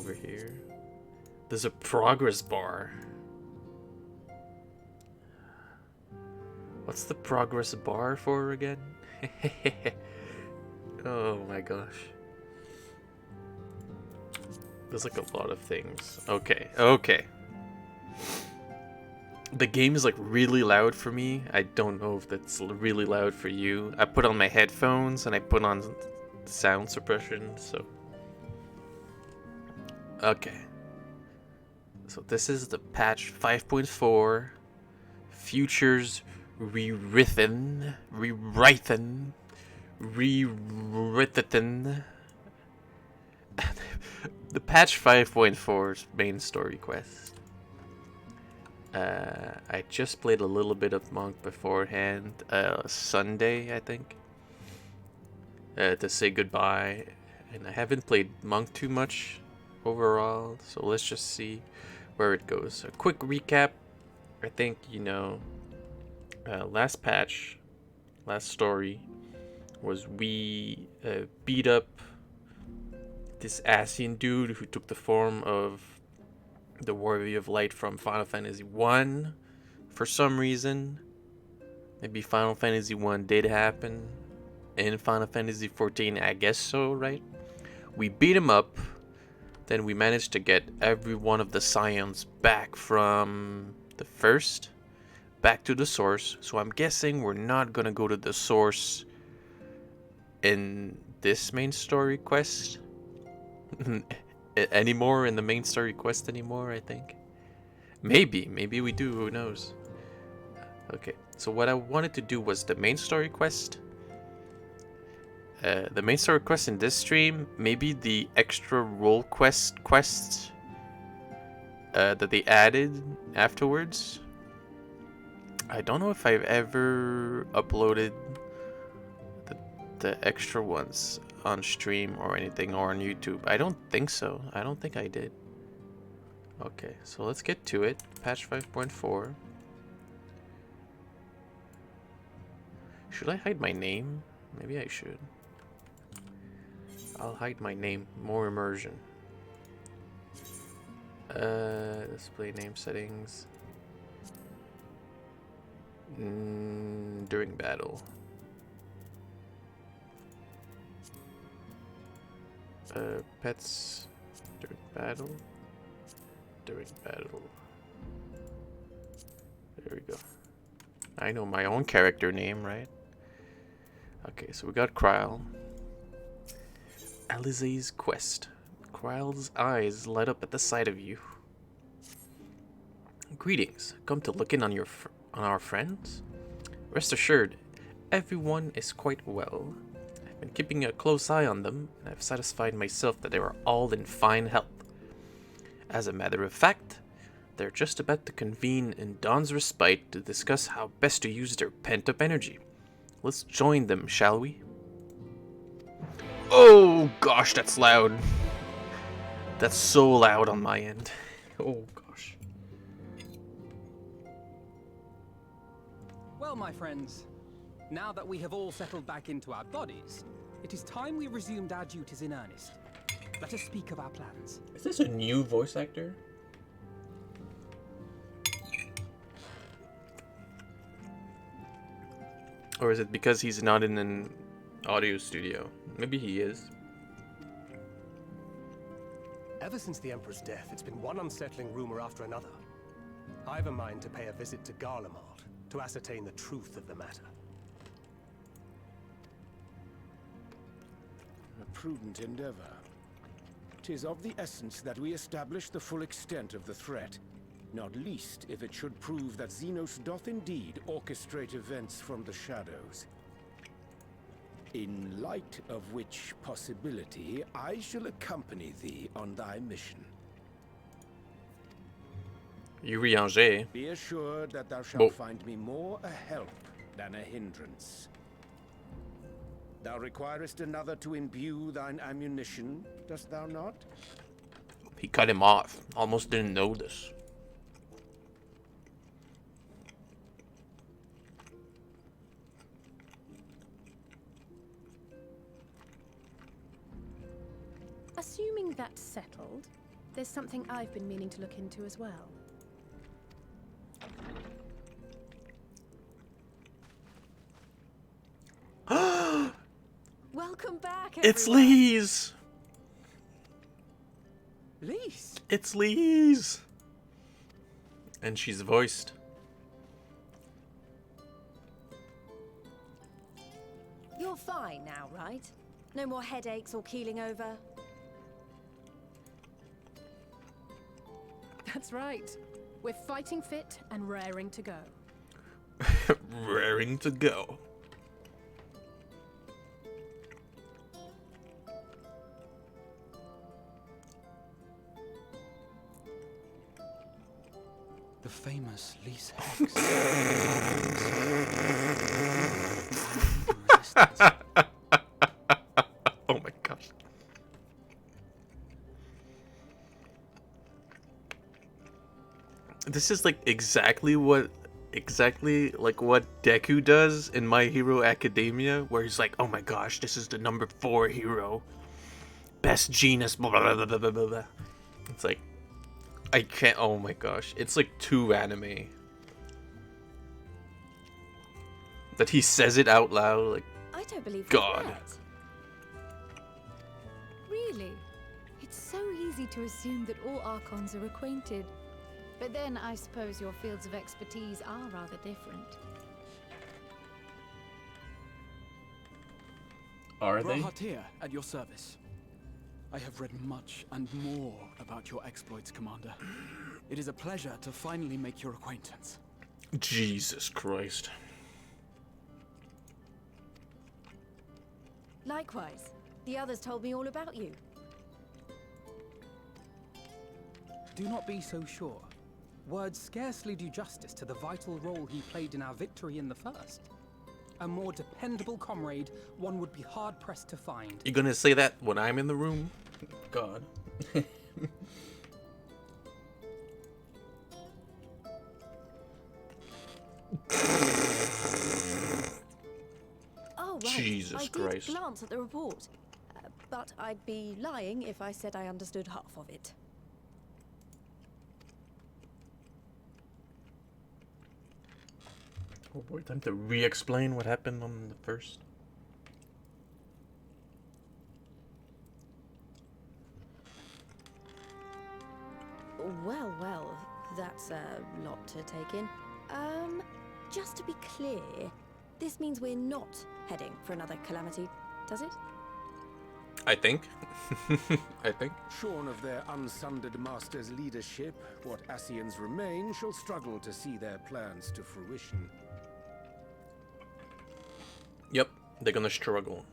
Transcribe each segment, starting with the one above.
over here? There's a progress bar. What's the progress bar for again? Oh my gosh. There's like a lot of things. Okay, okay. The game is like really loud for me. I don't know if that's really loud for you. I put on my headphones and I put on sound suppression, so. Okay. So this is the patch 5.4. Futures rewritten. The patch 5.4's main story quest. I just played a little bit of Monk beforehand, Sunday, I think, to say goodbye. And I haven't played Monk too much overall, so let's just see where it goes. A quick recap. I think, you know, last patch, last story, was we beat up this Asian dude who took the form of the Warrior of Light from Final Fantasy 1 for some reason. Maybe Final Fantasy 1 did happen in Final Fantasy 14, I guess so, right? We beat him up, then we managed to get every one of the scions back from the first, back to the source. So I'm guessing we're not gonna go to the source in this main story quest anymore, in the main story quest anymore, I think. Maybe we do, who knows. Okay, so what I wanted to do was the main story quest. The main story quest in this stream, maybe the extra role quests that they added afterwards. I don't know if I've ever uploaded the extra ones on stream or anything, or on YouTube. I don't think so. I don't think I did. Okay, so let's get to it. Patch 5.4. Should I hide my name? Maybe I should. I'll hide my name. More immersion. Display name settings. During battle. Pets during battle. During battle. There we go. I know my own character name, right? Okay, so we got Kryle. Alize's quest. Kryle's eyes light up at the sight of you. Greetings. Come to look in on our friends? Rest assured, everyone is quite well. I've been keeping a close eye on them, and I've satisfied myself that they are all in fine health. As a matter of fact, they're just about to convene in Dawn's Respite to discuss how best to use their pent-up energy. Let's join them, shall we? Oh gosh, that's loud. That's so loud on my end. Oh gosh. Well, my friends, now that we have all settled back into our bodies, it is time we resumed our duties in earnest. Let us speak of our plans. Is this a new voice actor? Or is it because he's not in an audio studio? Maybe he is. Ever since the Emperor's death, it's been one unsettling rumor after another. I've a mind to pay a visit to Garlemald to ascertain the truth of the matter. A prudent endeavor. 'Tis of the essence that we establish the full extent of the threat, not least if it should prove that Xenos doth indeed orchestrate events from the shadows. In light of which possibility, I shall accompany thee on thy mission. Yuri Angers. Be assured that thou shalt find me more a help than a hindrance. Thou requirest another to imbue thine ammunition, dost thou not? He cut him off. Almost didn't know this. Assuming that's settled, There's something I've been meaning to look into as well. Welcome back, It's everyone. Lise! Lise! It's Lise! And she's voiced. You're fine now, right? No more headaches or keeling over? That's right. We're fighting fit and raring to go. Raring to go. The famous Lise Hex. Oh my gosh. This is like exactly like what Deku does in My Hero Academia, where he's like, oh my gosh, this is the number 4 hero. Best genus, blah blah blah blah blah blah. Blah. It's like, I can't, oh my gosh. It's like too anime. That he says it out loud, like, I don't believe God. that. Really? It's so easy to assume that all Archons are acquainted. But then I suppose your fields of expertise are rather different. are they? Rahatir, at your service. I have read much and more about your exploits, Commander. It is a pleasure to finally make your acquaintance. Jesus Christ. Likewise, the others told me all about you. Do not be so sure. Words scarcely do justice to the vital role he played in our victory in the first. A more dependable comrade, one would be hard-pressed to find. You gonna say that when I'm in the room? God. Oh, right. Jesus I Christ. did glance at the report. But I'd be lying if I said I understood half of it. Oh boy, time to re-explain what happened on the first. Well, that's a lot to take in. Just to be clear, this means we're not heading for another calamity, does it? I think. I think. Shorn of their unsundered master's leadership, what Ascians remain shall struggle to see their plans to fruition. Yep, they're gonna struggle.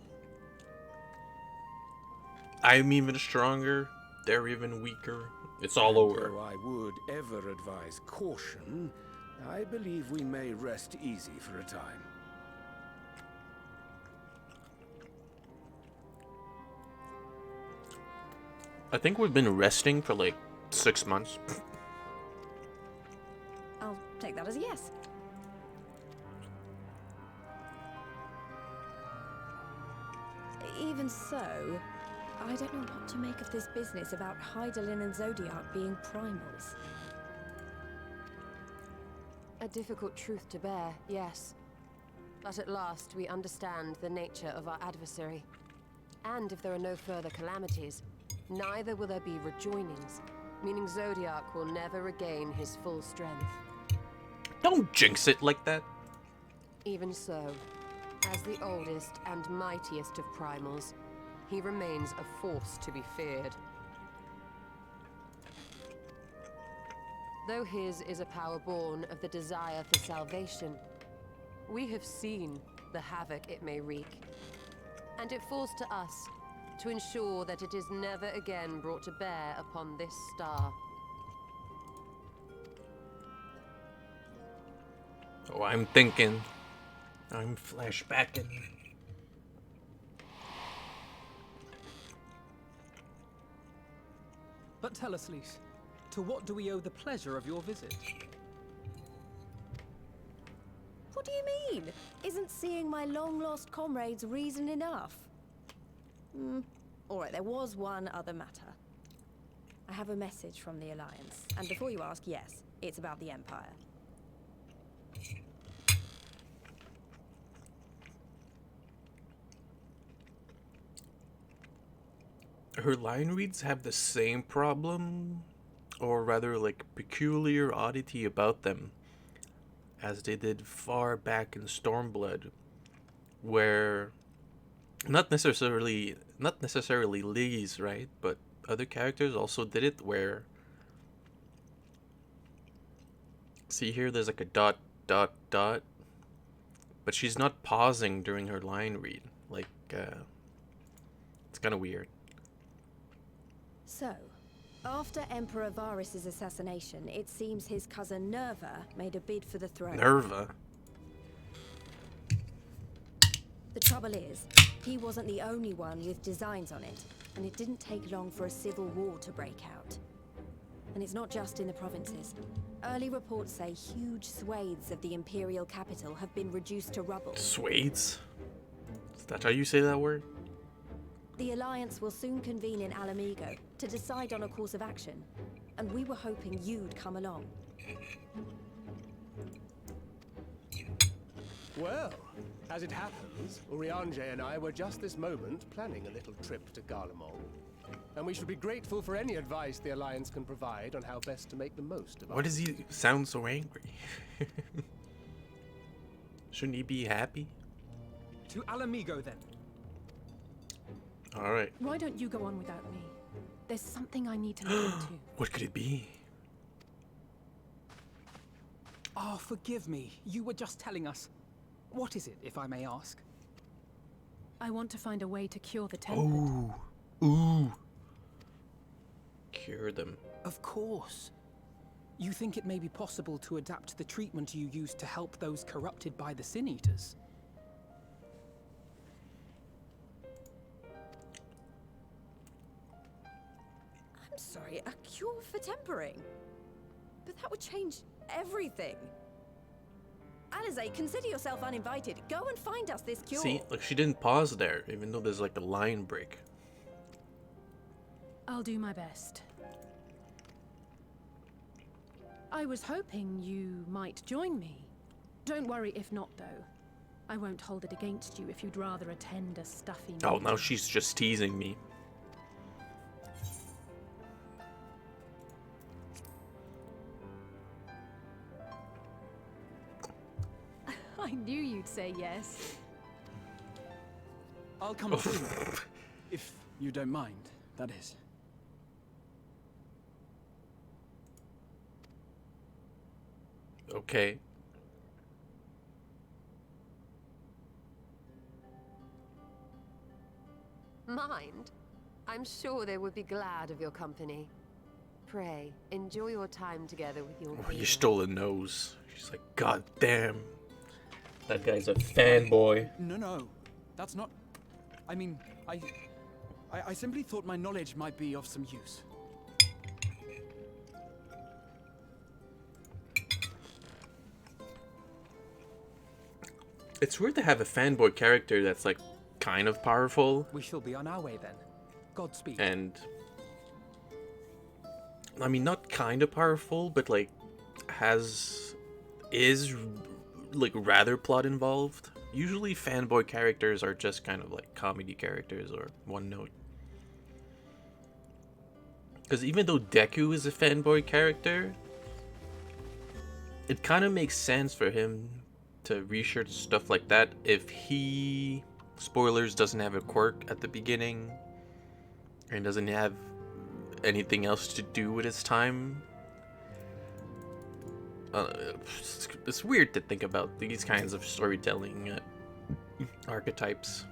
I'm even stronger. They're even weaker. It's all over. Though I would ever advise caution, I believe we may rest easy for a time. I think we've been resting for like 6 months. I'll take that as a yes. Even so, I don't know what to make of this business about Hydaelyn and Zodiac being primals. A difficult truth to bear, yes. But at last we understand the nature of our adversary. And if there are no further calamities, neither will there be rejoinings, meaning Zodiac will never regain his full strength. Don't jinx it like that. Even so, as the oldest and mightiest of primals, he remains a force to be feared. Though his is a power born of the desire for salvation, we have seen the havoc it may wreak. And it falls to us to ensure that it is never again brought to bear upon this star. Oh, I'm thinking. I'm flashbacking. But tell us, Lise, to what do we owe the pleasure of your visit? What do you mean? Isn't seeing my long-lost comrades reason enough? Alright, there was one other matter. I have a message from the Alliance. And before you ask, yes, it's about the Empire. Her line reads have the same problem, or rather like peculiar oddity about them, as they did far back in Stormblood, where not necessarily Lee's, right? But other characters also did it where, see here, there's like a dot, dot, dot, but she's not pausing during her line read. Like, it's kind of weird. So, after Emperor Varys' assassination, it seems his cousin Nerva made a bid for the throne. Nerva? The trouble is, he wasn't the only one with designs on it, and it didn't take long for a civil war to break out. And it's not just in the provinces. Early reports say huge swathes of the Imperial capital have been reduced to rubble. Swathes? Is that how you say that word? The Alliance will soon convene in Alamigo to decide on a course of action, and we were hoping you'd come along. Well, as it happens, Urianger and I were just this moment planning a little trip to Garlemald. And we should be grateful for any advice the Alliance can provide on how best to make the most of it. Why does he sound so angry? Shouldn't he be happy? To Alamigo, then. Alright. Why don't you go on without me? There's something I need to look into. What could it be? Oh, forgive me. You were just telling us. What is it, if I may ask? I want to find a way to cure the temper. Ooh. Ooh. Cure them. Of course. You think it may be possible to adapt the treatment you use to help those corrupted by the Sin Eaters? I'm sorry, a cure for tempering? But that would change everything. Alize, consider yourself uninvited. Go and find us this cure. See, like she didn't pause there, even though there's like a line break. I'll do my best. I was hoping you might join me. Don't worry if not, though. I won't hold it against you if you'd rather attend a stuffy Oh, meeting. now she's just teasing me. I knew you'd say yes. I'll come too. If you don't mind, that is. Okay. Mind? I'm sure they would be glad of your company. Pray, enjoy your time together with your Oh, you beloved. stole a nose. She's like, God damn. That guy's a fanboy. No. That's not... I mean, I simply thought my knowledge might be of some use. It's weird to have a fanboy character that's like kind of powerful We shall be on our way then. Godspeed. and I mean not kind of powerful, but like is like rather plot involved. Usually fanboy characters are just kind of like comedy characters or one note. Because even though Deku is a fanboy character, it kind of makes sense for him to research stuff like that if he, spoilers, doesn't have a quirk at the beginning and doesn't have anything else to do with his time. It's weird to think about these kinds of storytelling archetypes.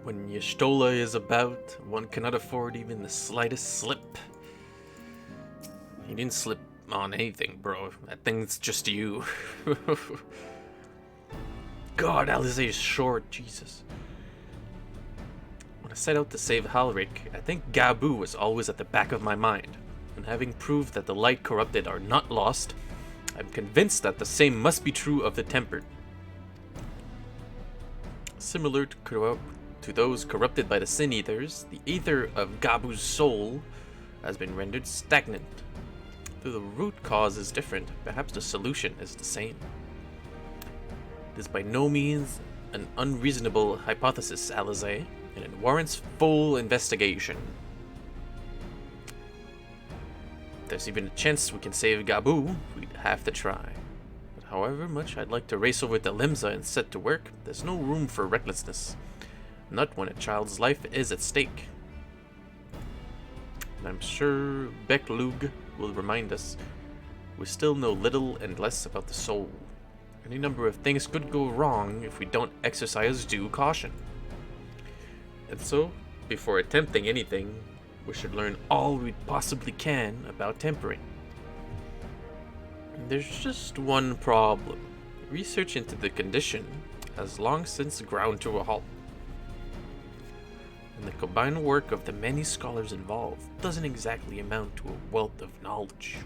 When Y'shtola is about, one cannot afford even the slightest slip. You didn't slip on anything, bro. That thing's just you. God, Alize is short, Jesus. When I set out to save Halric, I think Gabu was always at the back of my mind. And having proved that the light corrupted are not lost, I'm convinced that the same must be true of the tempered. Similar to those corrupted by the Sin Eaters, the ether of Gabu's soul has been rendered stagnant. Though the root cause is different, perhaps the solution is the same. It is by no means an unreasonable hypothesis, Alizé, and it warrants full investigation. If there's even a chance we can save Gabu, we'd have to try. But however much I'd like to race over to Limsa and set to work, there's no room for recklessness. Not when a child's life is at stake. And I'm sure Beklug will remind us we still know little and less about the soul. Any number of things could go wrong if we don't exercise due caution. And so, before attempting anything, we should learn all we possibly can about tempering. There's just one problem. Research into the condition has long since ground to a halt. And the combined work of the many scholars involved doesn't exactly amount to a wealth of knowledge.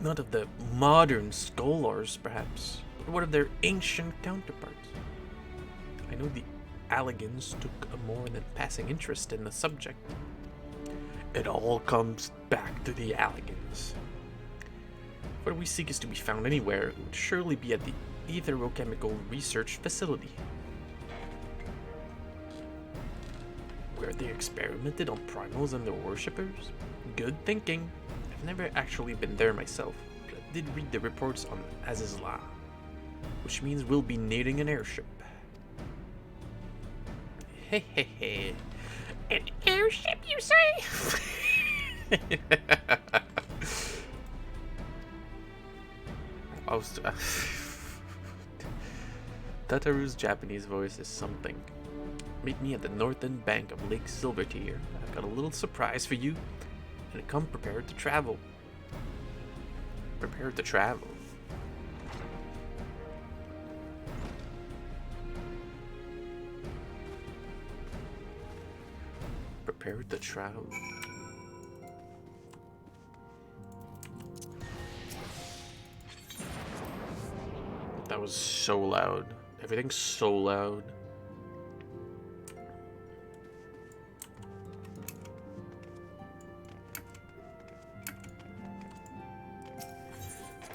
Not of the modern scholars, perhaps, but what of their ancient counterparts? I know the Alligans took a more than passing interest in the subject. It all comes back to the Alligans. What we seek is to be found anywhere, it would surely be at the Etherochemical Research Facility, where they experimented on primals and their worshippers. Good thinking. I've never actually been there myself, but I did read the reports on Azizla, which means we'll be needing an airship. Hehehe. An airship, you say? Tataru's Japanese voice is something. Meet me at the northern bank of Lake Silvertear. I've got a little surprise for you, and come prepared to travel. Prepared to travel. Prepared to travel. That was so loud. Everything's so loud.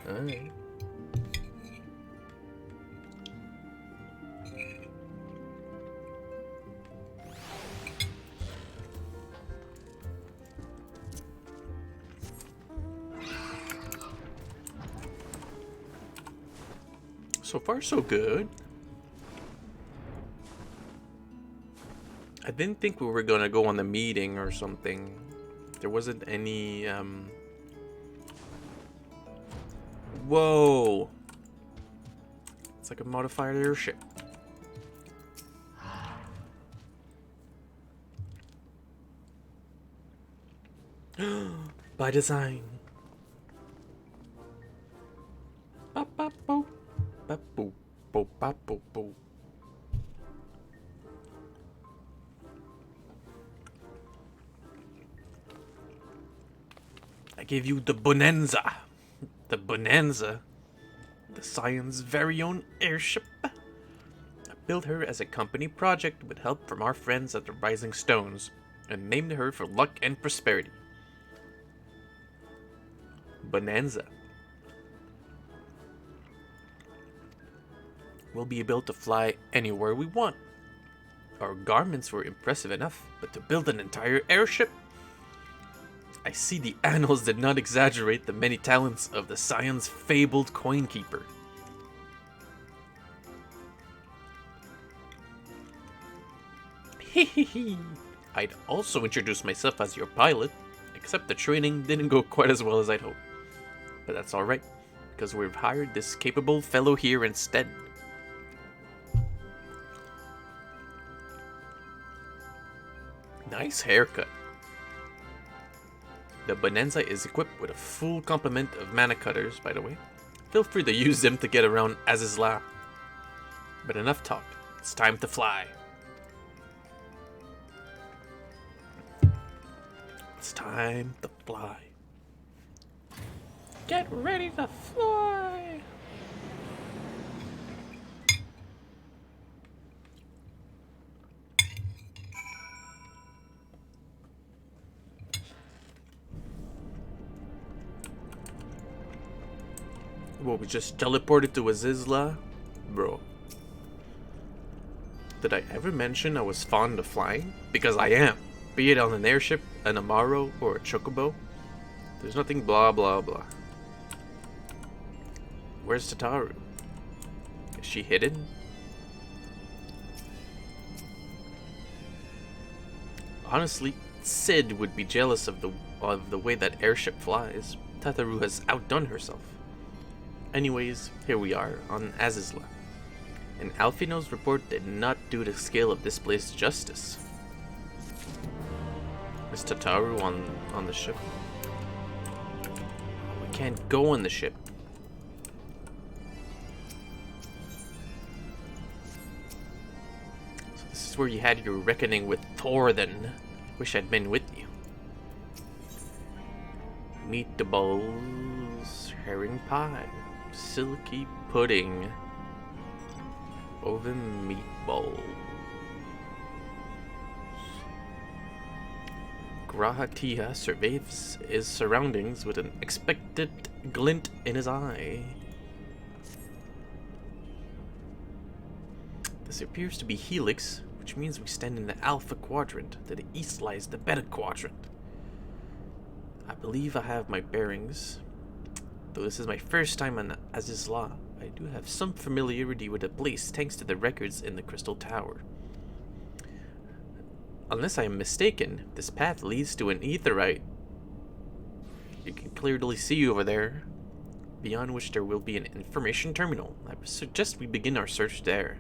Alright. So far, so good. I didn't think we were gonna go on a meeting or something. There wasn't any, Whoa! It's like a modified airship. By design. Ba-ba-bo. Ba-boo. Bo-ba-bo-bo. I gave you the Bonanza. The Bonanza. The Scion's very own airship. I built her as a company project with help from our friends at the Rising Stones, and named her for luck and prosperity. Bonanza. We'll be able to fly anywhere we want. Our garments were impressive enough, but to build an entire airship? I see the annals did not exaggerate the many talents of the Scion's fabled coinkeeper. Hehehe. I'd also introduce myself as your pilot, except the training didn't go quite as well as I'd hoped. But that's alright, because we've hired this capable fellow here instead. Nice haircut. The Bonanza is equipped with a full complement of mana cutters, by the way. Feel free to use them to get around Azizla. But enough talk, it's time to fly. It's time to fly. Get ready to fly! What, we just teleported to Azizla? Bro. Did I ever mention I was fond of flying? Because I am. Be it on an airship, an Amaro, or a Chocobo. There's nothing blah blah blah. Where's Tataru? Is she hidden? Honestly, Sid would be jealous of the way that airship flies. Tataru has outdone herself. Anyways, here we are on Azizla. And Alfino's report did not do the scale of this place justice. Is Tataru on the ship? We can't go on the ship. So this is where you had your reckoning with Thor then. Wish I'd been with you. Meatballs, herring pie, silky pudding, oven meatballs. Grahatiya surveys his surroundings with an expectant glint in his eye. This appears to be Helix, which means we stand in the Alpha Quadrant. To the east lies the Beta Quadrant. I believe I have my bearings. Though this is my first time on Azizla, I do have some familiarity with the place thanks to the records in the Crystal Tower. Unless I am mistaken, this path leads to an aetheryte. You can clearly see over there, beyond which there will be an information terminal. I suggest we begin our search there.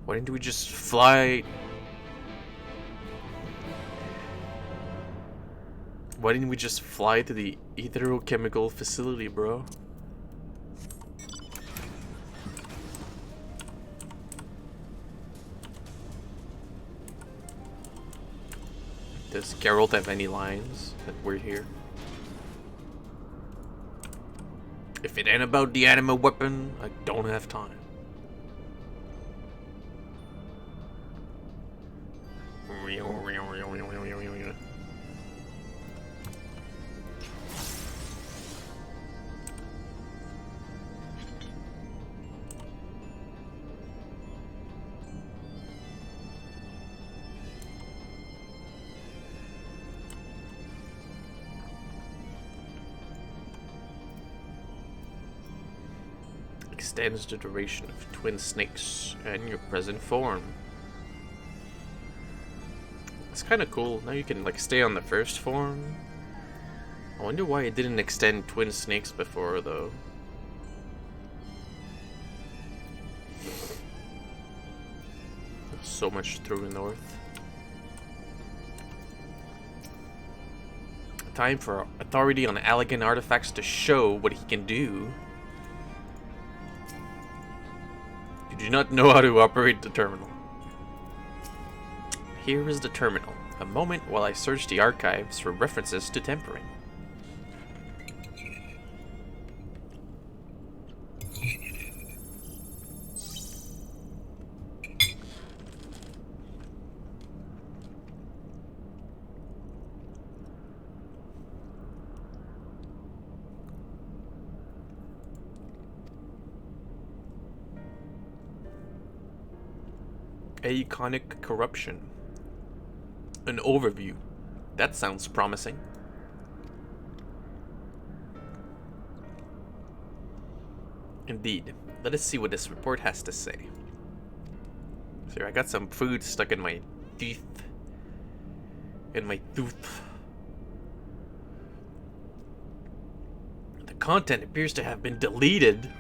Why didn't we just fly? Why didn't we just fly to the etherochemical facility, bro? Does Geralt have any lines that we're here? If it ain't about the anima weapon, I don't have time. Extends the duration of twin snakes and your present form. It's kind of cool. Now you can like stay on the first form. I wonder why it didn't extend twin snakes before though. So much through the north. Time for authority on elegant artifacts to show what he can do. You do not know how to operate the terminal. Here is the terminal. A moment while I search the archives for references to tempering. Iconic corruption. An overview. That sounds promising. Indeed. Let us see what this report has to say. So I got some food stuck in my teeth. In my tooth. The content appears to have been deleted.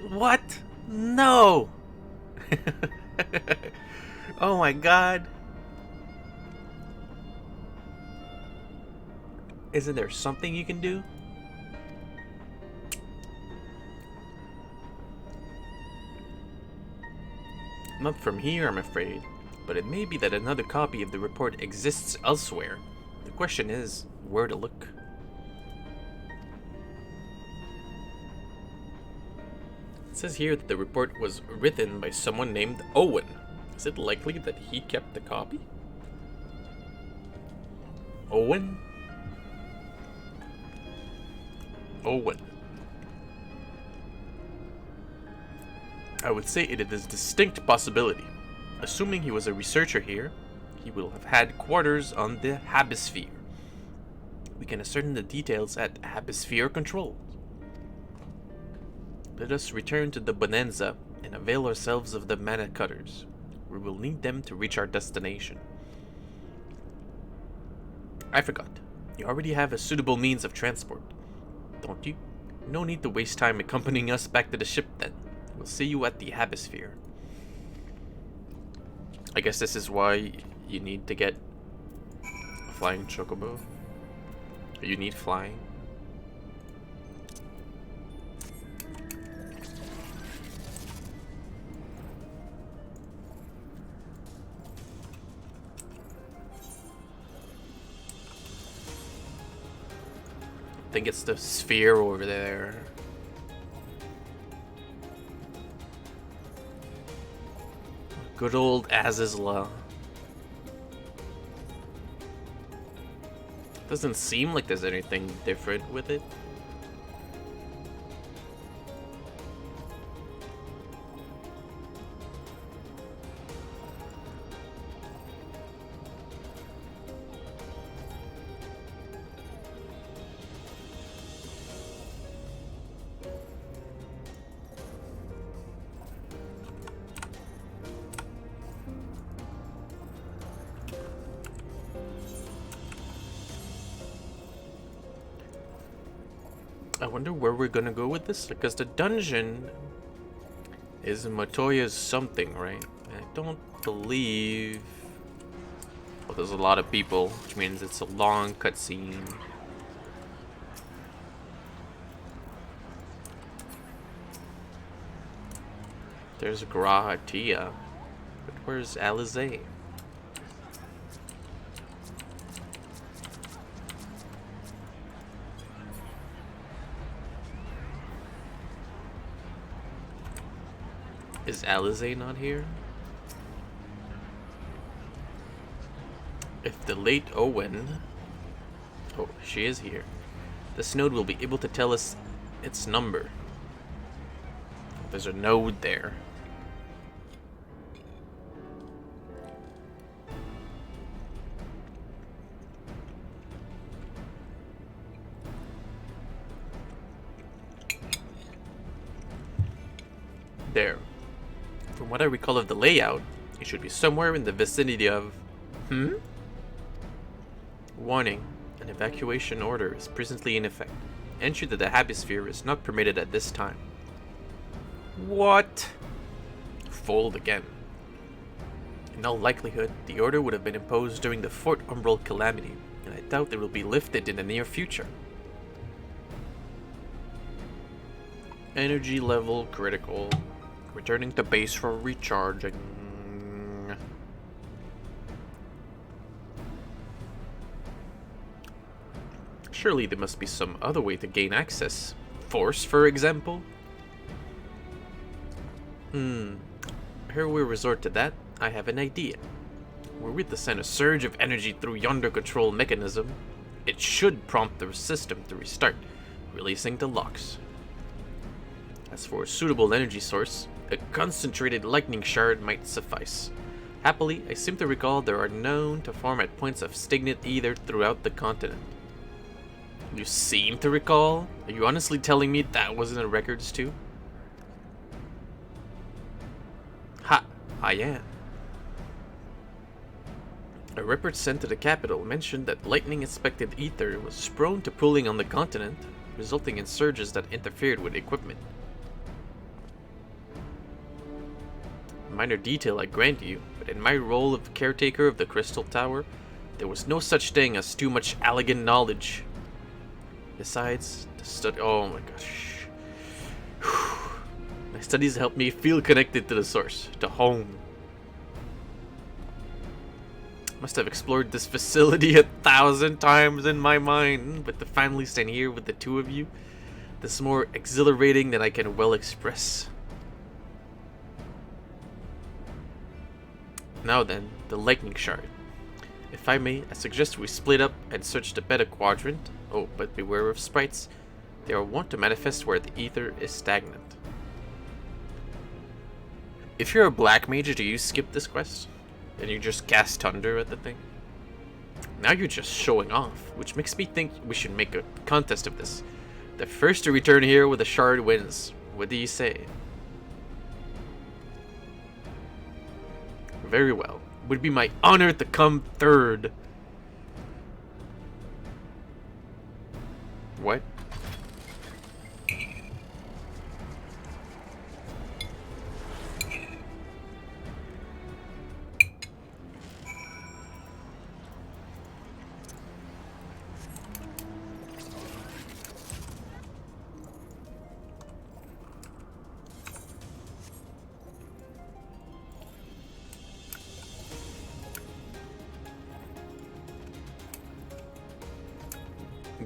What? No! Oh my god. Isn't there something you can do? Not from here, I'm afraid. But it may be that another copy of the report exists elsewhere. The question is, where to look? It says here that the report was written by someone named Owen. Is it likely that he kept the copy? Owen? Owen. I would say it is a distinct possibility. Assuming he was a researcher here, he will have had quarters on the Hemisphere. We can ascertain the details at Hemisphere Control. Let us return to the Bonanza and avail ourselves of the mana cutters. We will need them to reach our destination. I forgot. You already have a suitable means of transport, don't you? No need to waste time accompanying us back to the ship then. We'll see you at the Hemisphere. I guess this is why you need to get a flying chocobo. You need flying. I think it's the sphere over there. Good old Azizla. Doesn't seem like there's anything different with it. I wonder where we're gonna go with this, because the dungeon is Matoya's something, right? I don't believe... Well, there's a lot of people, which means it's a long cutscene. There's Grahatia, but where's Alizé? Is Alizé not here? If the late Owen... Oh, she is here. This node will be able to tell us its number. There's a node there. There. From what I recall of the layout, it should be somewhere in the vicinity of... Warning. An evacuation order is presently in effect. Entry to the Hemisphere is not permitted at this time. What? Fold again. In all likelihood, the order would have been imposed during the Fort Umbral calamity, and I doubt it will be lifted in the near future. Energy level critical. Returning to base for recharging. Surely there must be some other way to gain access. Force, for example? Ere we resort to that, I have an idea. Were we to send a surge of energy through yonder control mechanism, it should prompt the system to restart, releasing the locks. As for a suitable energy source, a concentrated lightning shard might suffice. Happily, I seem to recall there are known to form at points of stagnant ether throughout the continent. You seem to recall? Are you honestly telling me that was in the records too? Ha! I am. A report sent to the capital mentioned that lightning-inspected ether was prone to pooling on the continent, resulting in surges that interfered with equipment. Minor detail, I grant you, but in my role of caretaker of the Crystal Tower, there was no such thing as too much elegant knowledge. Besides, oh my gosh. My studies helped me feel connected to the source, to home. Must have explored this facility 1,000 times in my mind, but to finally stand here with the two of you, this is more exhilarating than I can well express. Now then, the lightning shard. If I may, I suggest we split up and search the better quadrant. Oh, but beware of sprites. They are wont to manifest where the ether is stagnant. If you're a black mage, do you skip this quest? And you just cast Thunder at the thing? Now you're just showing off, which makes me think we should make a contest of this. The first to return here with a shard wins. What do you say? Very well. It would be my honor to come third. What?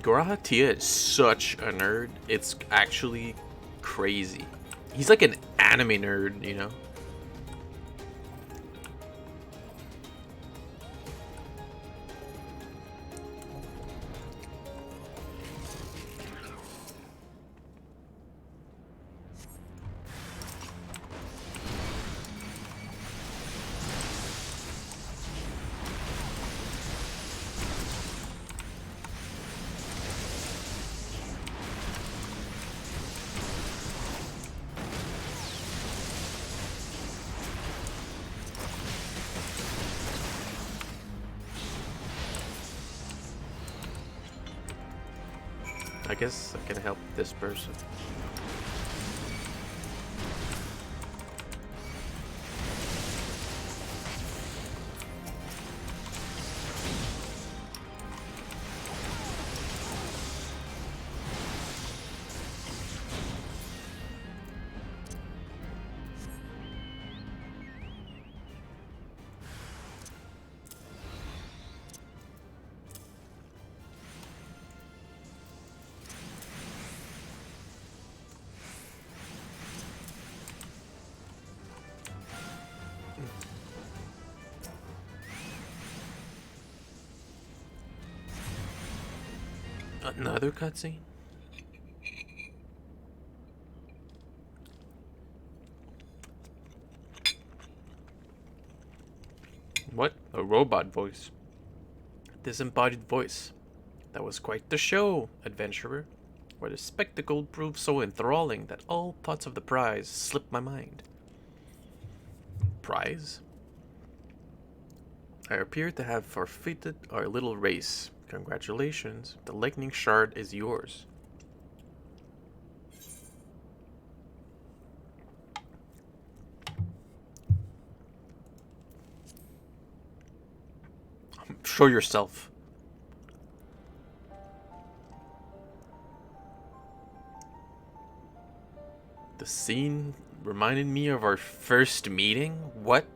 Grahatia is such a nerd. It's actually crazy. He's like an anime nerd, you know? I guess I can help this person. Another cutscene? What? A robot voice. Disembodied voice. That was quite the show, adventurer, where the spectacle proved so enthralling that all thoughts of the prize slipped my mind. Prize? I appear to have forfeited our little race. Congratulations, the lightning shard is yours. Show yourself. The scene reminded me of our first meeting? What?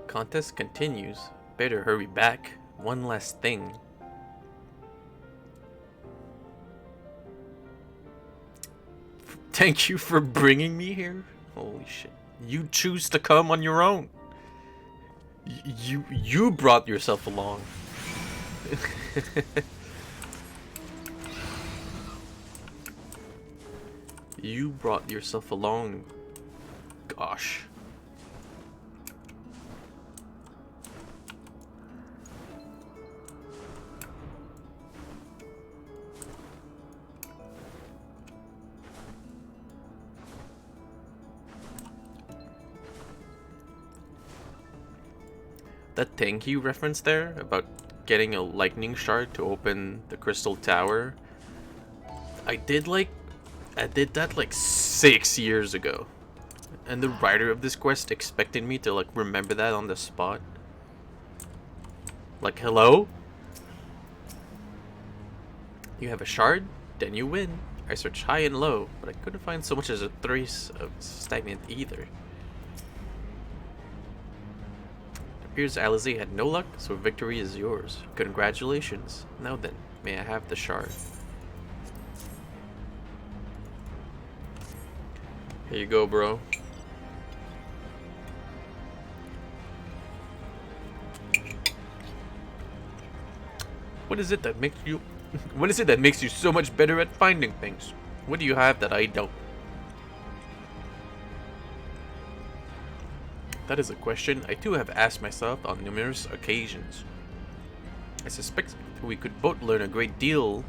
Contest continues. Better hurry back. One last thing. Thank you for bringing me here. Holy shit. You choose to come on your own. You brought yourself along. You brought yourself along. Gosh. That thing he referenced there about getting a lightning shard to open the crystal tower, I did that like 6 years ago, and the writer of this quest expected me to like remember that on the spot. Like, hello? You have a shard? Then you win. I searched high and low, but I couldn't find so much as a trace of stagnant either. Appears Alizé had no luck, so victory is yours. Congratulations. Now then, may I have the shard? Here you go, bro. What is it that makes you what is it that makes you so much better at finding things? What do you have that I don't? That is a question I too have asked myself on numerous occasions. I suspect we could both learn a great deal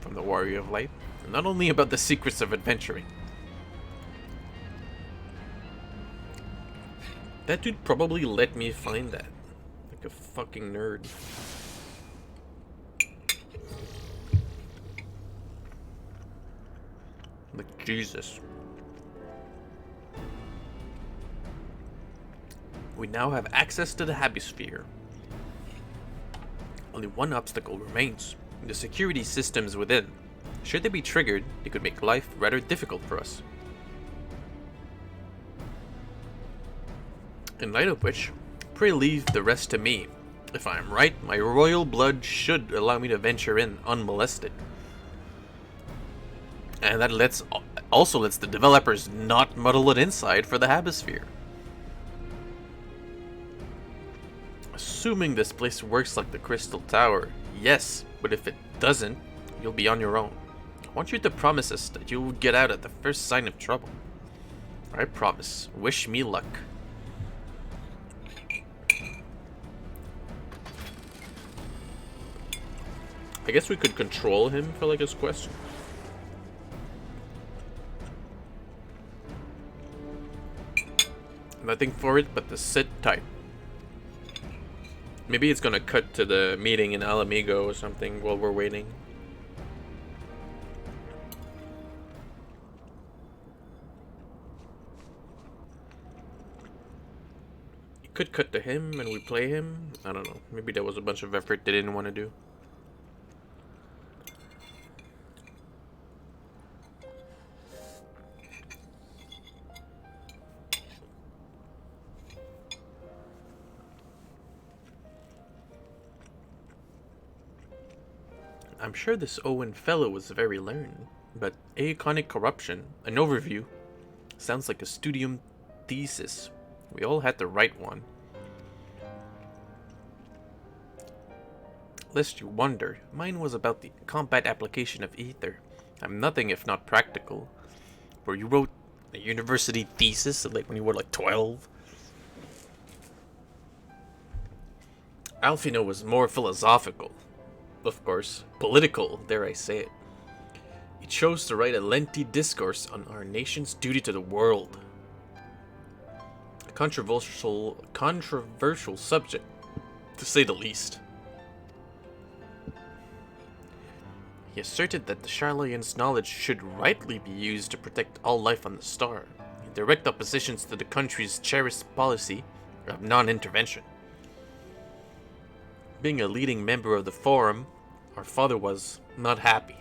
from the Warrior of Light, not only about the secrets of adventuring. That dude probably let me find that. Like a fucking nerd. Like Jesus. We now have access to the Habisphere. Only one obstacle remains: the security systems within. Should they be triggered, they could make life rather difficult for us. In light of which, pray leave the rest to me. If I am right, my royal blood should allow me to venture in unmolested. And that also lets the developers not muddle it inside for the Habisphere. Assuming this place works like the Crystal Tower, yes, but if it doesn't, you'll be on your own. I want you to promise us that you'll get out at the first sign of trouble. I promise. Wish me luck. I guess we could control him for like his quest. Nothing for it but to sit tight. Maybe it's gonna cut to the meeting in Alamigo or something while we're waiting. It could cut to him and we play him. I don't know. Maybe that was a bunch of effort they didn't want to do. I'm sure this Owen fellow was very learned, but Aeonic corruption, an overview, sounds like a studium thesis. We all had to write one. Lest you wonder, mine was about the combat application of ether. I'm nothing if not practical. Where you wrote a university thesis like when you were like 12. Alfino was more philosophical. Of course, political, dare I say it. He chose to write a lengthy discourse on our nation's duty to the world. A controversial subject, to say the least. He asserted that the Charlayan's knowledge should rightly be used to protect all life on the star, in direct opposition to the country's cherished policy of non-intervention. Being a leading member of the Forum, our father was not happy.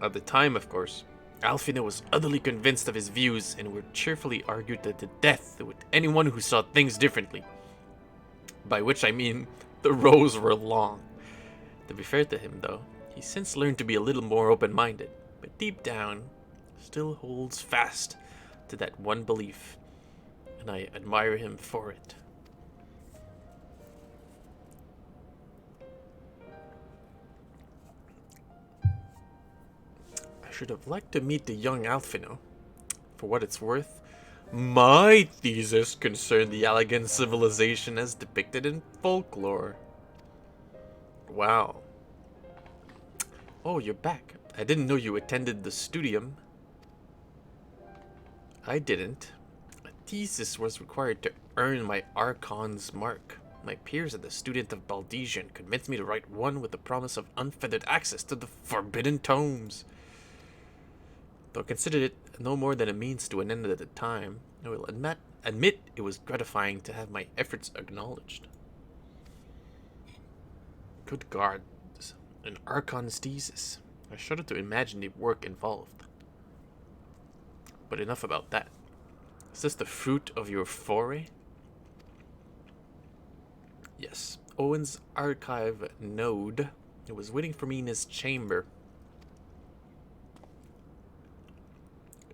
At the time, of course, Alfino was utterly convinced of his views and would cheerfully argue to the death with anyone who saw things differently. By which I mean, the rows were long. To be fair to him, though, he's since learned to be a little more open-minded, but deep down, still holds fast to that one belief, and I admire him for it. I should have liked to meet the young Alfino. For what it's worth, my thesis concerned the Allegan civilization as depicted in folklore. Wow. Oh, you're back. I didn't know you attended the studium. I didn't. A thesis was required to earn my Archon's mark. My peers at the Student of Baldesian convinced me to write one with the promise of unfettered access to the forbidden tomes. Though I considered it no more than a means to an end at the time, I will admit it was gratifying to have my efforts acknowledged. Good gods, an Archon's thesis. I shudder to imagine the work involved. But enough about that. Is this the fruit of your foray? Yes, Owen's archive node. It was waiting for me in his chamber.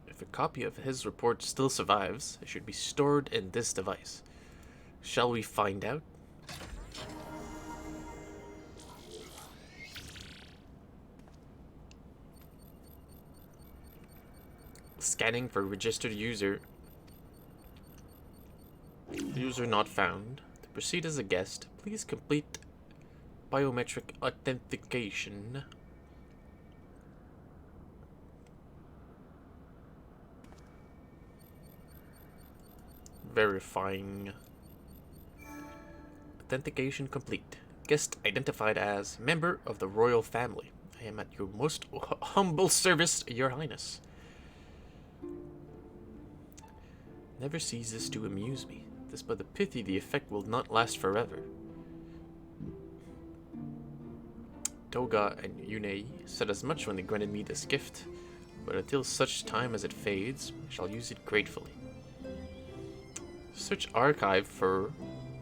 If a copy of his report still survives, it should be stored in this device. Shall we find out? Scanning for registered user. User not found. To proceed as a guest, please complete biometric authentication. Verifying. Authentication complete. Guest identified as member of the royal family. I am at your most humble service, Your Highness. Never ceases to amuse me. Despite the pity, the effect will not last forever. Toga and Yunei said as much when they granted me this gift, but until such time as it fades, I shall use it gratefully. Search archive for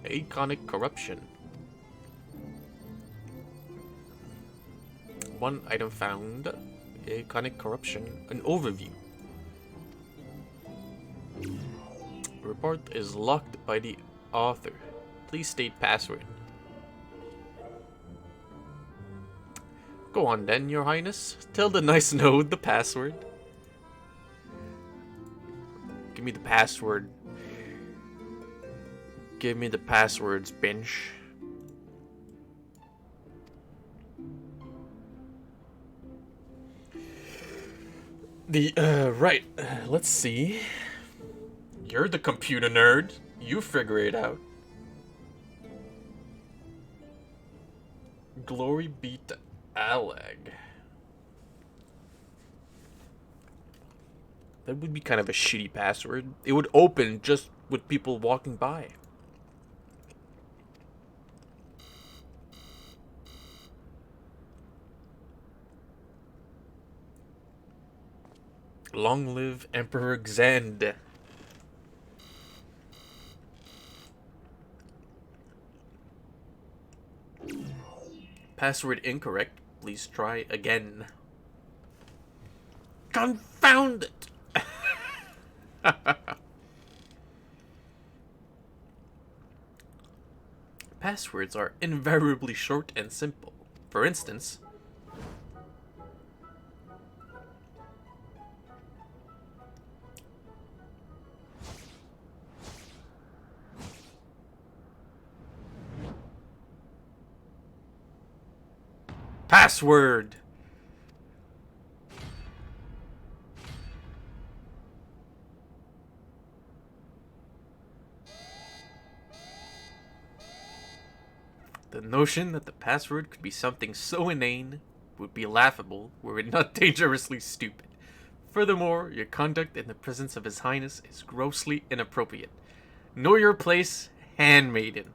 Iconic Corruption. One item found. Iconic Corruption. An overview. Report is locked by the author. Please state password. Go on then, Your Highness. Tell the nice node the password. Give me the password. Give me the passwords, bench. Right. Let's see. You're the computer nerd. You figure it out. Glory be to Alag. That would be kind of a shitty password. It would open just with people walking by. Long live Emperor Xand. Password incorrect. Please try again. Confound it! Passwords are invariably short and simple. For instance, password. The notion that the password could be something so inane would be laughable were it not dangerously stupid. Furthermore, your conduct in the presence of His Highness is grossly inappropriate. Know your place, handmaiden.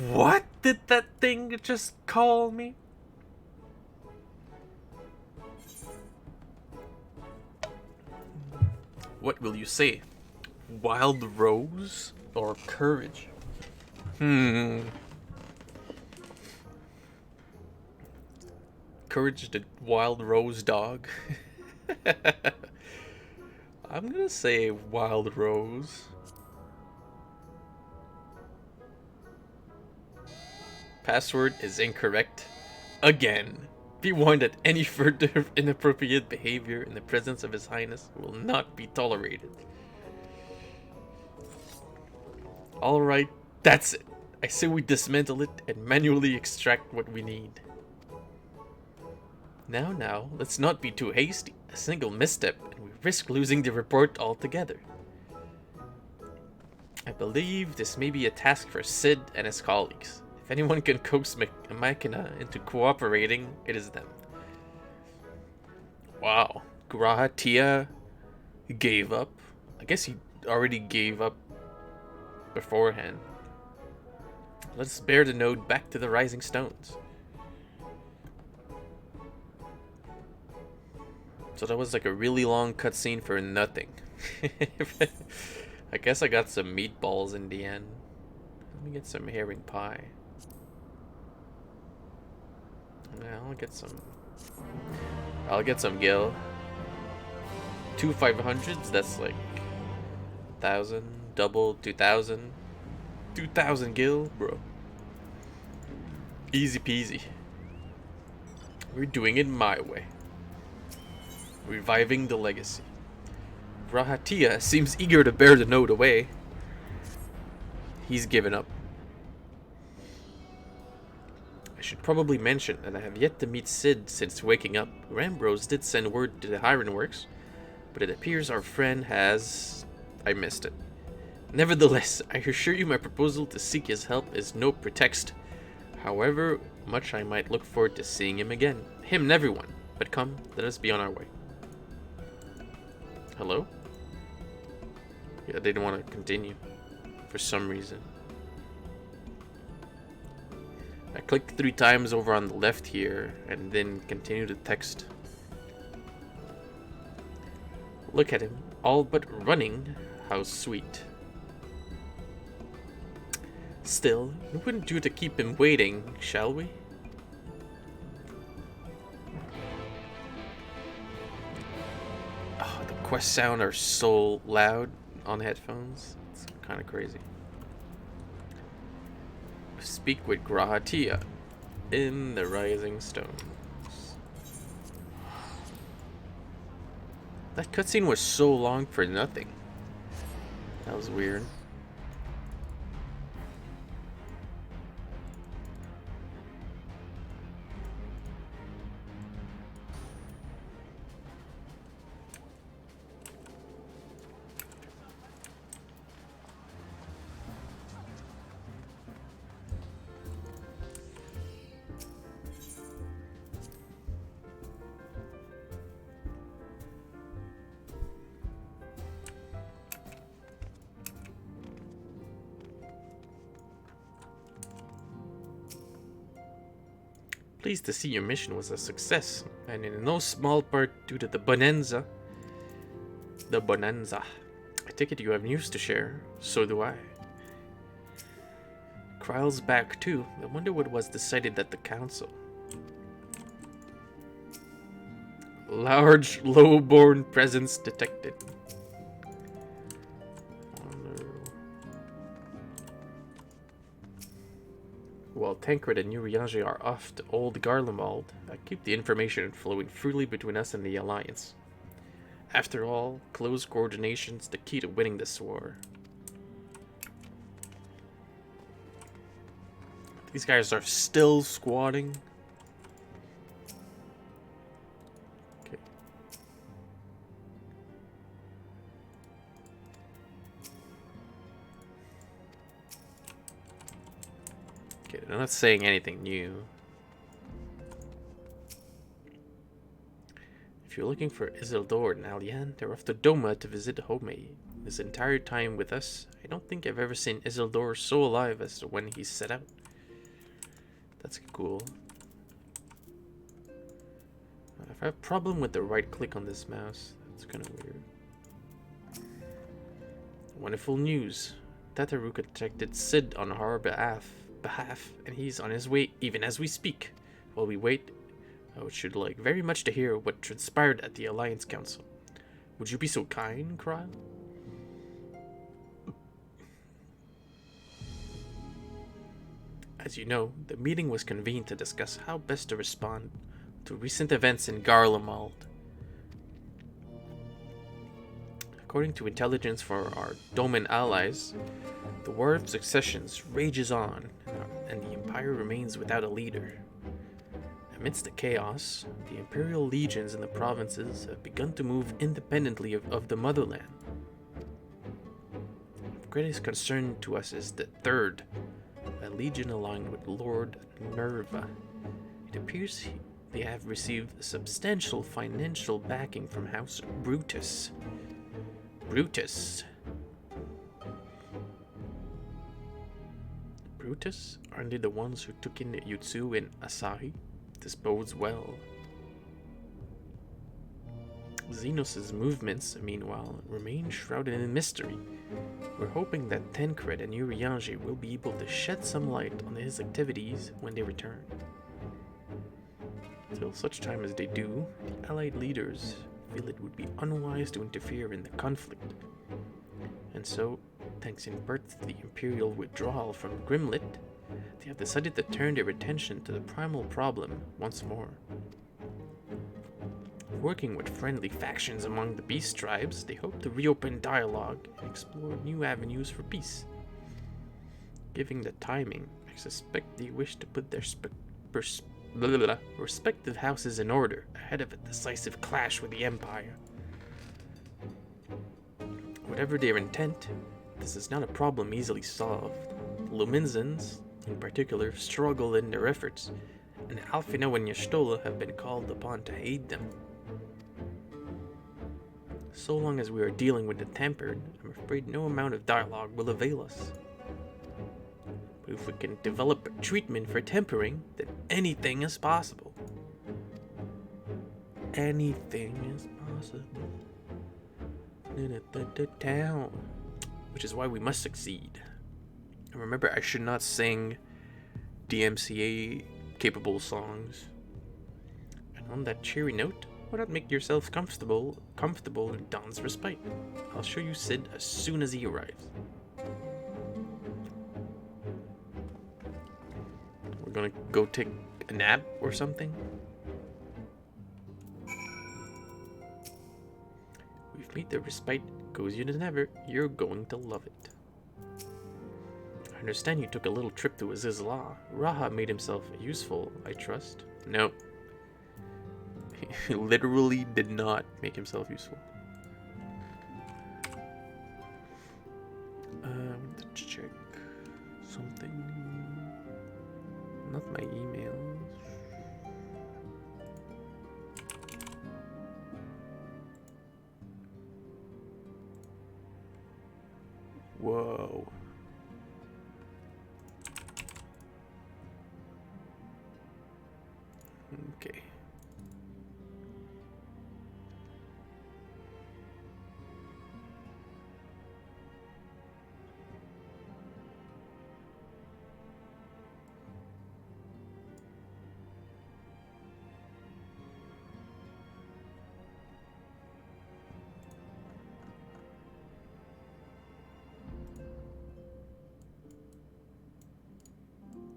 What did that thing just call me? What will you say? Wild rose or courage? Courage the wild rose dog? I'm gonna say wild rose. Password is incorrect. Again. Be warned that any further inappropriate behavior in the presence of His Highness will not be tolerated. Alright, that's it. I say we dismantle it and manually extract what we need. Now, let's not be too hasty. A single misstep and we risk losing the report altogether. I believe this may be a task for Sid and his colleagues. If anyone can coax Machina into cooperating, it is them. Wow. Graha Tia gave up. I guess he already gave up beforehand. Let's bear the node back to the Rising Stones. So that was like a really long cutscene for nothing. I guess I got some meatballs in the end. Let me get some herring pie. Yeah, I'll get some gil. 2 500s, that's like 1,000, double 2,000. 2,000 gil, bro. Easy peasy. We're doing it my way. Reviving the legacy. Rahatia seems eager to bear the note away. He's given up. I should probably mention that I have yet to meet Sid since waking up. Rambrose did send word to the Ironworks, but it appears our friend has... I missed it. Nevertheless, I assure you my proposal to seek his help is no pretext. However much I might look forward to seeing him again. Him and everyone. But come, let us be on our way. Hello? Yeah, they didn't want to continue. For some reason. I click 3 times over on the left here, and then continue the text. Look at him, all but running. How sweet. Still, we wouldn't do to keep him waiting, shall we? Oh, the quest sound are so loud on headphones. It's kind of crazy. Speak with Grahatia in the Rising Stones. That cutscene was so long for nothing. That was weird. Pleased to see your mission was a success, and in no small part due to the bonanza. The bonanza. I take it you have news to share. So do I. Kryle's back too. I wonder what was decided at the council. Large, low-born presence detected. While Tancred and Urianger are off to Old Garlemald, I keep the information flowing freely between us and the Alliance. After all, close coordination's the key to winning this war. These guys are still squatting. Okay. Okay, they're not saying anything new. If you're looking for Isildur and Alian, they're off to Doma to visit Homei. His entire time with us, I don't think I've ever seen Isildur so alive as when he set out. That's cool. I have a problem with the right click on this mouse. That's kind of weird. Wonderful news. Tataruka detected Sid on our behalf, and he's on his way even as we speak. While we wait, I should like very much to hear what transpired at the Alliance Council. Would you be so kind, Kryle? As you know, the meeting was convened to discuss how best to respond to recent events in Garlemald. According to intelligence for our Doman allies, the War of Successions rages on, and the Empire remains without a leader. Amidst the chaos, the Imperial legions in the provinces have begun to move independently of the motherland. Of greatest concern to us is the Third, a legion aligned with Lord Nerva. It appears they have received substantial financial backing from House Brutus. Brutus? Aren't they the ones who took in Yutsu and Asahi? This bodes well. Xenos' movements, meanwhile, remain shrouded in mystery. We're hoping that Tancred and Urianger will be able to shed some light on his activities when they return. Till such time as they do, the Allied leaders feel it would be unwise to interfere in the conflict. And so, thanks in part to the Imperial withdrawal from Grimlit, they have decided to turn their attention to the primal problem once more. Working with friendly factions among the beast tribes, they hope to reopen dialogue and explore new avenues for peace. Given the timing, I suspect they wish to put their respective houses in order ahead of a decisive clash with the Empire. Whatever their intent, this is not a problem easily solved. Luminzans, in particular, struggle in their efforts, and Alfino and Y'shtola have been called upon to aid them. So long as we are dealing with the Tempered, I'm afraid no amount of dialogue will avail us. But if we can develop a treatment for tempering, then anything is possible. Anything is possible. Town. Which is why we must succeed. And remember, I should not sing DMCA capable songs. And on that cheery note, why not make yourselves comfortable in Don's respite? I'll show you Sid as soon as he arrives. We're gonna go take a nap or something. We've made the respite cozier than ever. You're going to love it. I understand you took a little trip to Azizla. Raha made himself useful, I trust. No. He literally did not make himself useful. Let's check something. Not my emails. Whoa. Okay.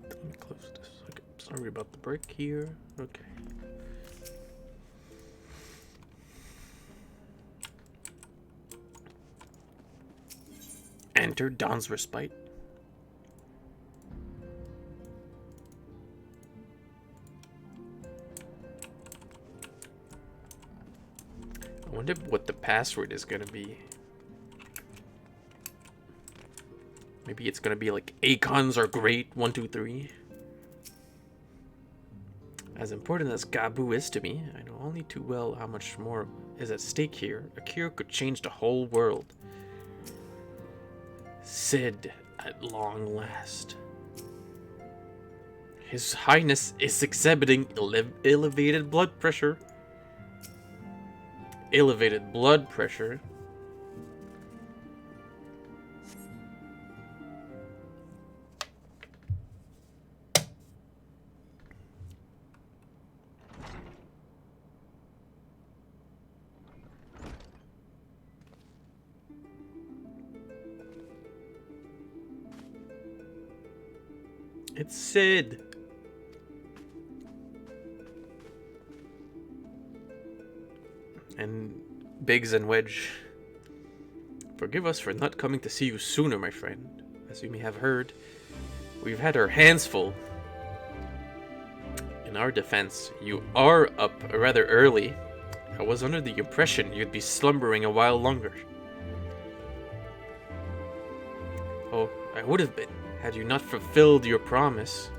Let me close this. Okay, sorry about the break here. Okay. Enter Don's Respite. I wonder what the password is gonna be. Maybe it's gonna be like Acons are great, 1, 2, 3. As important as Gabu is to me, I know only too well how much more is at stake here. A cure could change the whole world. Sid, at long last. His Highness is exhibiting elevated blood pressure. Elevated blood pressure? It's Sid. And Biggs and Wedge. Forgive us for not coming to see you sooner, my friend. As you may have heard, we've had our hands full. In our defense, you are up rather early. I was under the impression you'd be slumbering a while longer. Oh, I would have been, had you not fulfilled your promise.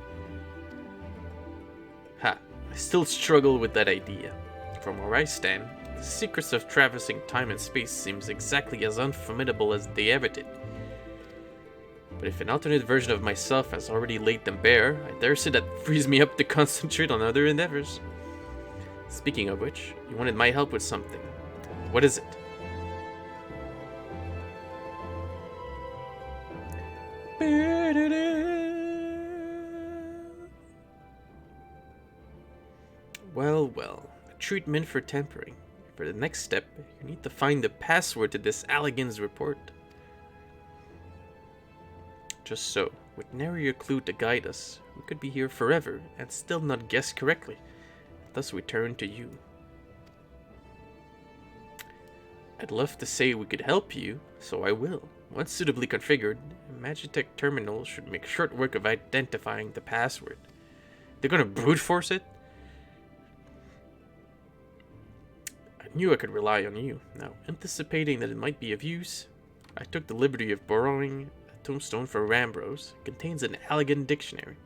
Ha, I still struggle with that idea. From where I stand, the secrets of traversing time and space seems exactly as unformidable as they ever did. But if an alternate version of myself has already laid them bare, I dare say that frees me up to concentrate on other endeavors. Speaking of which, you wanted my help with something. What is it? Well, well, a treatment for tempering. For the next step, you need to find the password to this Allegan's report. Just so, with nary a clue to guide us, we could be here forever and still not guess correctly. Thus we turn to you. I'd love to say we could help you, so I will. Once suitably configured, Magitech terminal should make short work of identifying the password. They're gonna brute force it? I knew I could rely on you. Now, anticipating that it might be of use, I took the liberty of borrowing a tombstone for Rambrose. It contains an elegant dictionary.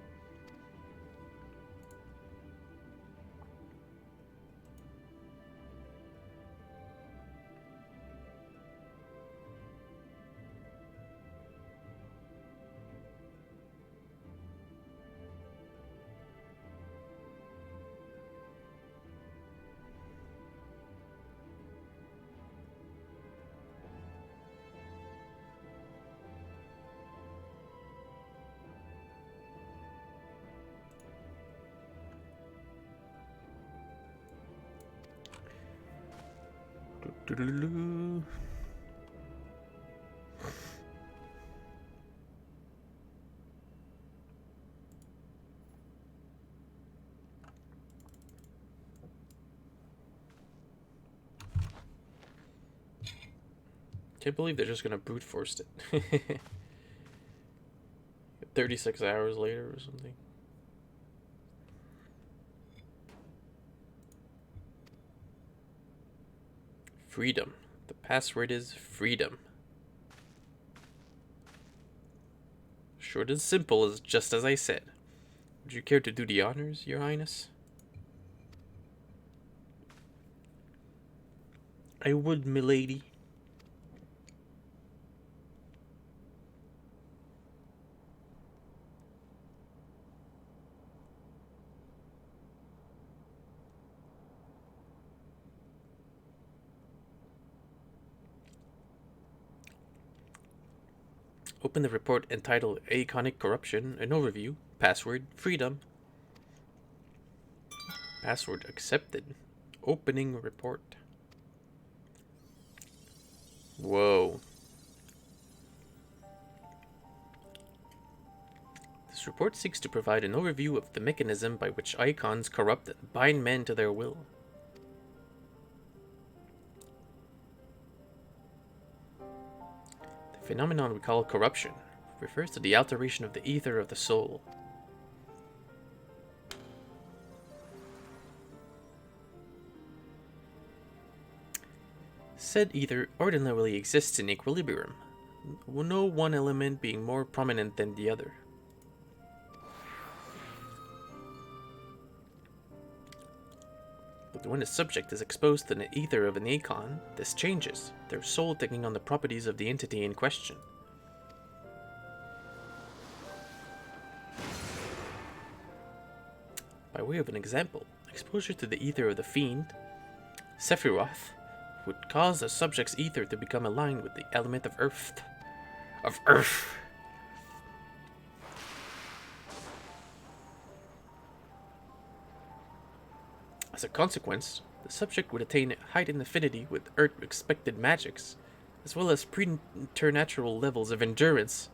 Doo-doo-doo-doo. Can't believe they're just gonna brute force it. 36 hours later or something. Freedom. The password is freedom. Short and simple is just as I said. Would you care to do the honors, Your Highness? I would, milady. Open the report entitled Iconic Corruption, an overview, password, freedom. Password accepted. Opening report. Whoa. This report seeks to provide an overview of the mechanism by which icons corrupt and bind men to their will. The phenomenon we call corruption refers to the alteration of the ether of the soul. Said ether ordinarily exists in equilibrium, no one element being more prominent than the other. But when a subject is exposed to the ether of an icon, this changes, their soul taking on the properties of the entity in question. By way of an example, exposure to the ether of the fiend, Sephiroth, would cause a subject's ether to become aligned with the element of earth. As a consequence, the subject would attain heightened affinity with earth-expected magics, as well as preternatural levels of endurance.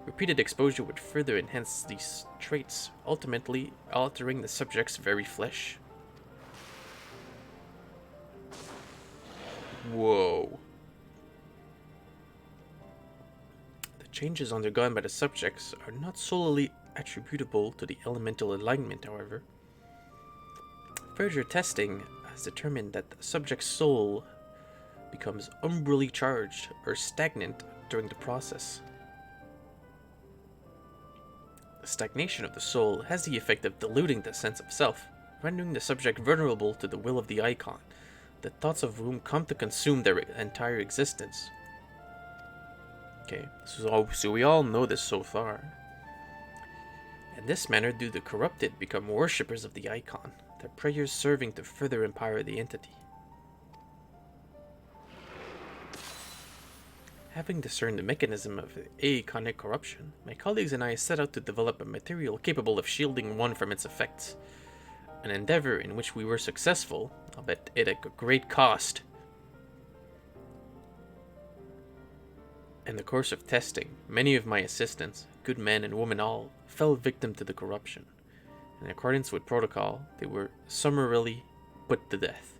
Repeated exposure would further enhance these traits, ultimately altering the subject's very flesh. Whoa. The changes undergone by the subjects are not solely attributable to the elemental alignment, however. Further testing has determined that the subject's soul becomes umbrally charged or stagnant during the process. The stagnation of the soul has the effect of diluting the sense of self, rendering the subject vulnerable to the will of the icon, the thoughts of whom come to consume their entire existence. Okay, so we all know this so far. In this manner do the corrupted become worshippers of the icon, their prayers serving to further empower the entity. Having discerned the mechanism of iconic corruption, my colleagues and I set out to develop a material capable of shielding one from its effects. An endeavor in which we were successful, albeit at a great cost. In the course of testing, many of my assistants, good men and women all, fell victim to the corruption. In accordance with protocol, they were summarily put to death.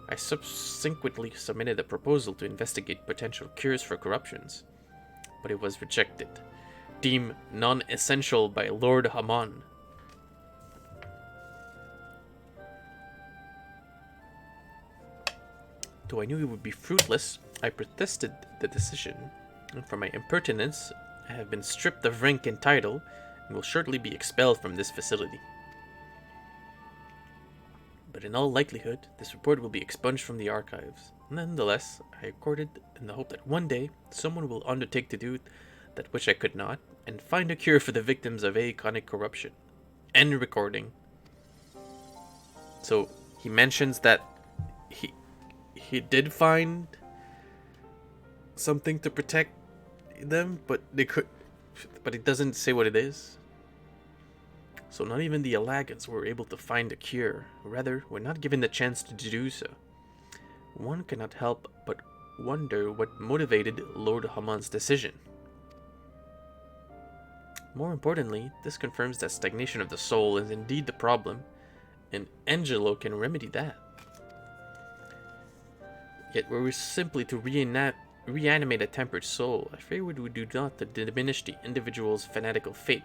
I subsequently submitted a proposal to investigate potential cures for corruptions, but it was rejected, deemed non-essential by Lord Haman. Though I knew it would be fruitless, I protested the decision, and for my impertinence, I have been stripped of rank and title, and will shortly be expelled from this facility. But in all likelihood, this report will be expunged from the archives. Nonetheless, I accorded in the hope that one day, someone will undertake to do that which I could not, and find a cure for the victims of aeonic corruption. End recording. So, he mentions that he did find something to protect them, but it doesn't say what it is. So not even the Alagans were able to find a cure. Rather, were not given the chance to do so. One cannot help but wonder what motivated Lord Haman's decision. More importantly, this confirms that stagnation of the soul is indeed the problem, and Angelo can remedy that. Yet were we simply to reanimate a tempered soul, I fear we would do not to diminish the individual's fanatical fate.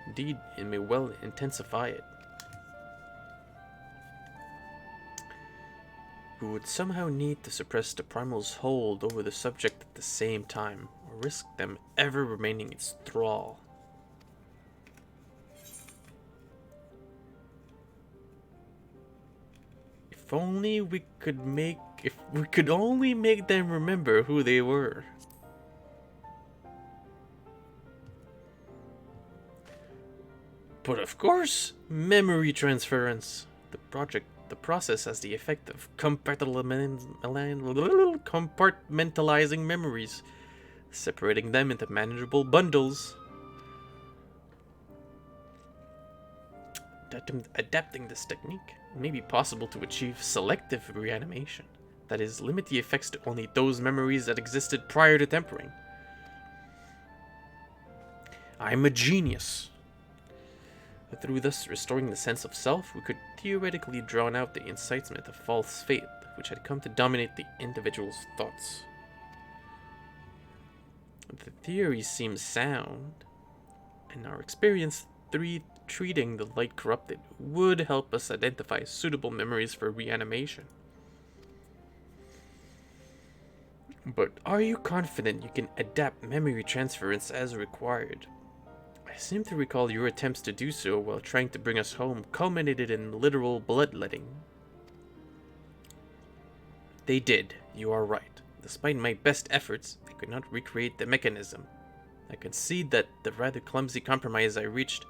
Indeed, it may well intensify it. We would somehow need to suppress the primal's hold over the subject at the same time, or risk them ever remaining its thrall. If we could only make them remember who they were. But of course, memory transference. The process has the effect of compartmentalizing memories, separating them into manageable bundles. Adapting this technique may be possible to achieve selective reanimation. That is, limit the effects to only those memories that existed prior to tempering. I'm a genius. Through thus restoring the sense of self, we could theoretically drown out the incitement of false faith, which had come to dominate the individual's thoughts. The theory seems sound, and our experience treating the light corrupted would help us identify suitable memories for reanimation. But are you confident you can adapt memory transference as required? I seem to recall your attempts to do so while trying to bring us home culminated in literal bloodletting. They did, you are right. Despite my best efforts, I could not recreate the mechanism. I concede that the rather clumsy compromise I reached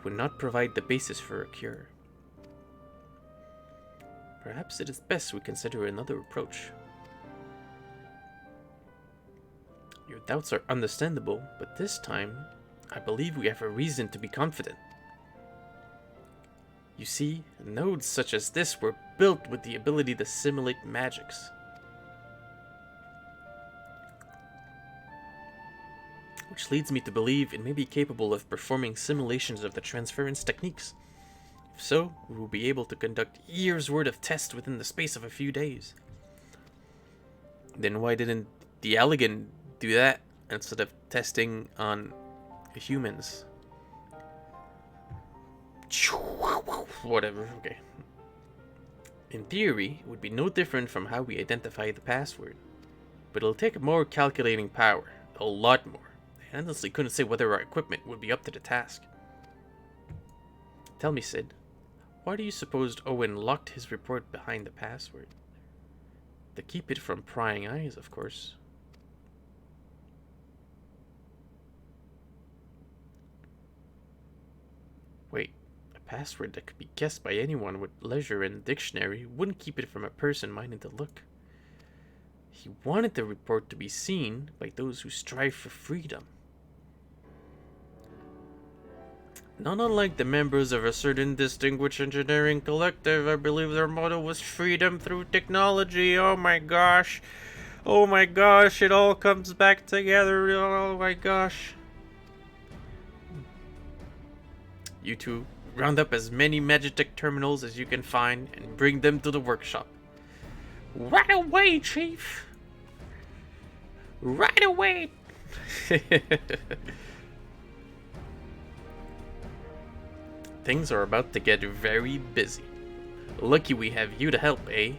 would not provide the basis for a cure. Perhaps it is best we consider another approach. Your doubts are understandable, but this time, I believe we have a reason to be confident. You see, nodes such as this were built with the ability to simulate magics. Which leads me to believe it may be capable of performing simulations of the transference techniques. If so, we will be able to conduct years' worth of tests within the space of a few days. Then why didn't the Allagan do that instead of testing on humans? Whatever, okay. In theory, it would be no different from how we identify the password. But it'll take more calculating power, a lot more. I honestly couldn't say whether our equipment would be up to the task. Tell me, Sid, why do you suppose Owen locked his report behind the password? To keep it from prying eyes, of course. Wait, a password that could be guessed by anyone with leisure and dictionary wouldn't keep it from a person minded to look. He wanted the report to be seen by those who strive for freedom. Not unlike the members of a certain distinguished engineering collective, I believe their motto was freedom through technology. Oh my gosh. Oh my gosh, it all comes back together. Oh my gosh. You two, round up as many Magitech terminals as you can find and bring them to the workshop. Right away, Chief! Right away! Things are about to get very busy. Lucky we have you to help, eh?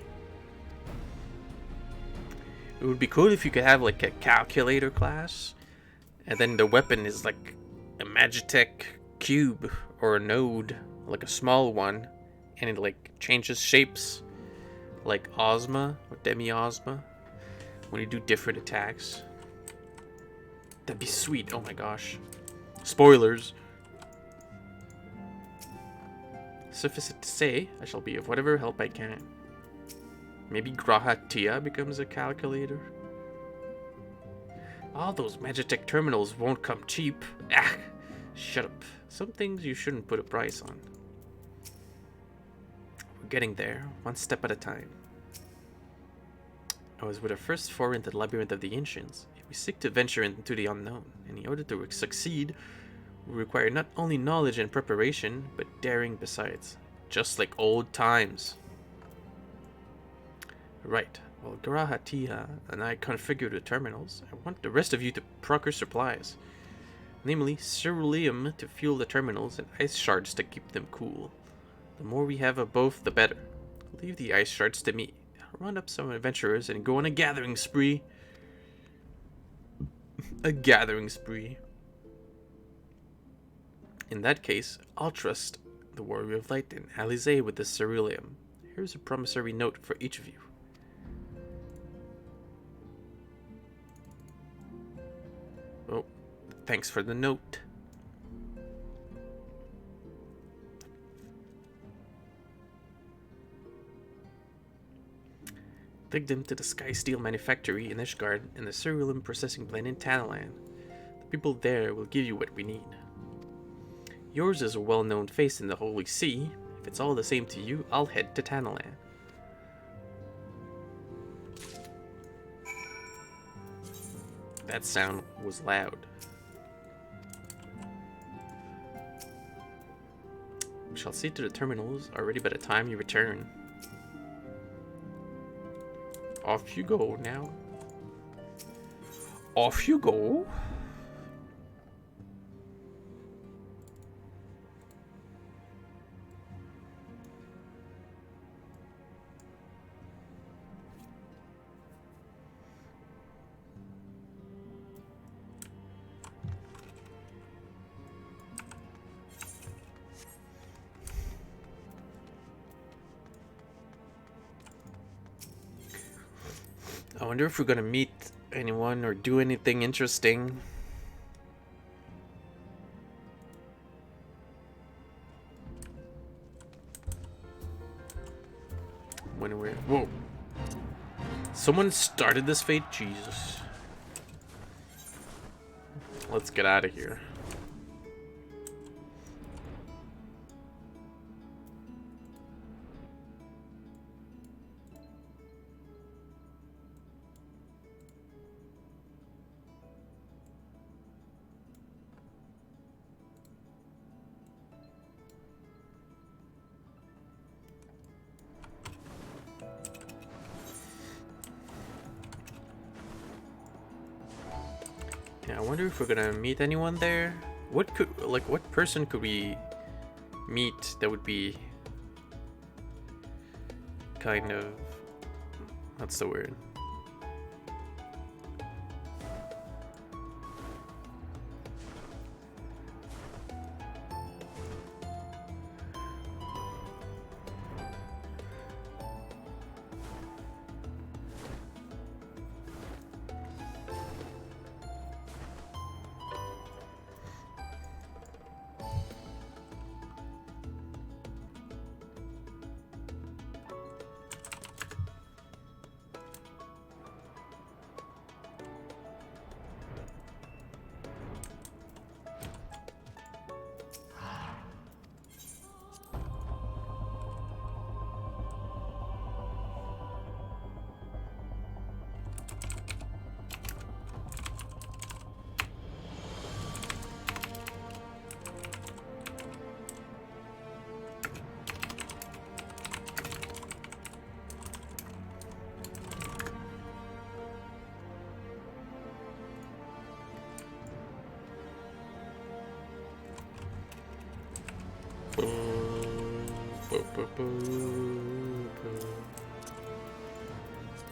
It would be cool if you could have like a calculator class, and then the weapon is like a Magitech cube or a node, like a small one, and it like changes shapes, like Ozma or Demi-Ozma, when you do different attacks. That'd be sweet. Oh my gosh. Spoilers. Suffice it to say, I shall be of whatever help I can. Maybe Graha Tia becomes a calculator? All those Magitech terminals won't come cheap. Ah, shut up. Some things you shouldn't put a price on. We're getting there, one step at a time. I was with our first foray into the labyrinth of the ancients. We seek to venture into the unknown, and in order to succeed, we require not only knowledge and preparation, but daring besides. Just like old times. Right. While Garahatia and I configure the terminals, I want the rest of you to procure supplies. Namely, ceruleum to fuel the terminals and ice shards to keep them cool. The more we have of both, the better. Leave the ice shards to me. I'll run up some adventurers and go on a gathering spree. A gathering spree. In that case, I'll trust the Warrior of Light and Alize with the ceruleum. Here's a promissory note for each of you. Oh, thanks for the note. Take them to the Sky Steel Manufactory in Ishgard and the ceruleum processing plant in Tanalan. The people there will give you what we need. Yours is a well-known face in the Holy See. If it's all the same to you, I'll head to Tanalan. That sound was loud. We shall see to the terminals are ready by the time you return. Off you go now. Off you go. I wonder if we're gonna meet anyone or do anything interesting. When we're... Whoa. Someone started this fate? Jesus. Let's get out of here. Yeah, I wonder if we're gonna meet anyone there. What person could we meet that would be kind of, what's the word?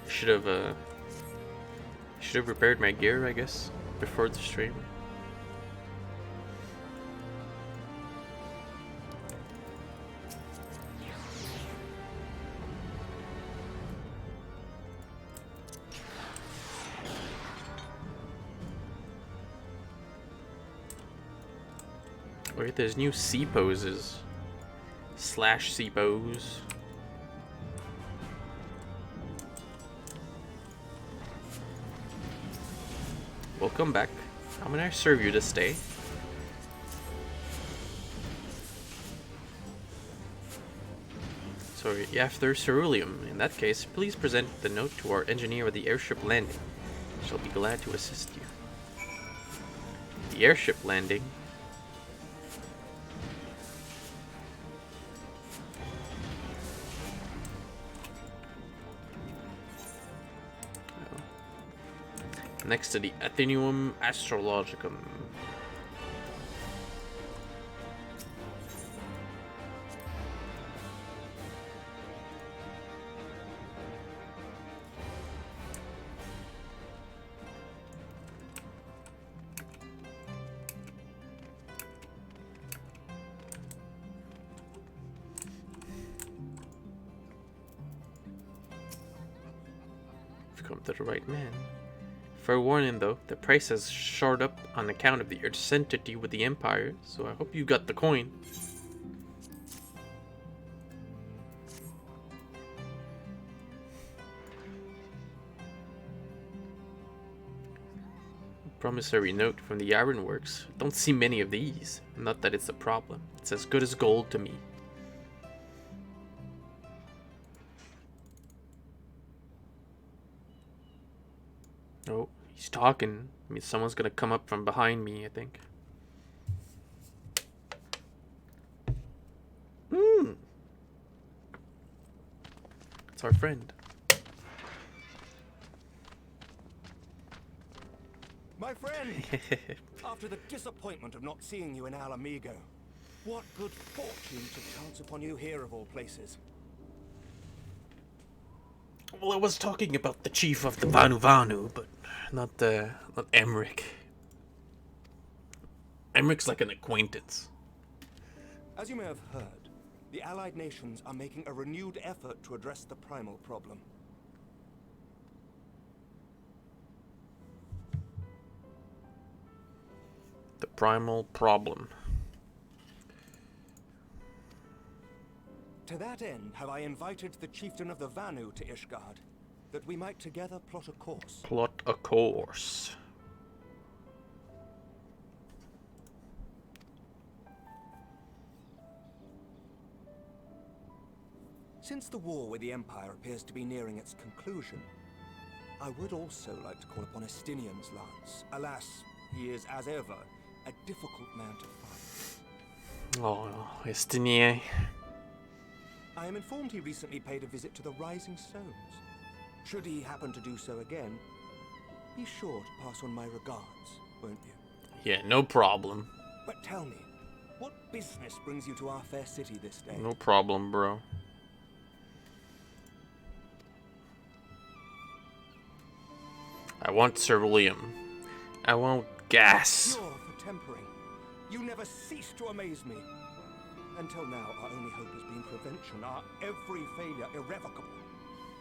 Should have repaired my gear, I guess, before the stream. Wait, there's new C poses. Slash C pose. Welcome back. How may I serve you this day? So, after ceruleum. In that case, please present the note to our engineer at the Airship Landing. She'll be glad to assist you. The Airship Landing. Next to the Athenaeum Astrologicum. You've come to the right man. Fair warning though, the price has shot up on account of the identity with the Empire, so I hope you got the coin. Promissory note from the Ironworks. Don't see many of these. Not that it's a problem. It's as good as gold to me. Oh, he's talking. I mean, someone's gonna come up from behind me, I think. It's our friend. My friend! After the disappointment of not seeing you in Alamigo, what good fortune to chance upon you here of all places. Well, I was talking about the chief of the Vanu, but not Emmerich. Emmerich's like an acquaintance. As you may have heard, the Allied nations are making a renewed effort to address the primal problem. The primal problem. To that end, have I invited the chieftain of the Vanu to Ishgard, that we might together plot a course. Plot a course. Since the war with the Empire appears to be nearing its conclusion, I would also like to call upon Estinian's lance. Alas, he is, as ever, a difficult man to find. Oh, Estinier. I am informed he recently paid a visit to the Rising Stones. Should he happen to do so again, be sure to pass on my regards, won't you? Yeah, no problem. But tell me, what business brings you to our fair city this day? No problem, bro. I want ceruleum. I want gas. You're for tempering. You never cease to amaze me. Until now, our only hope has been prevention, our every failure irrevocable.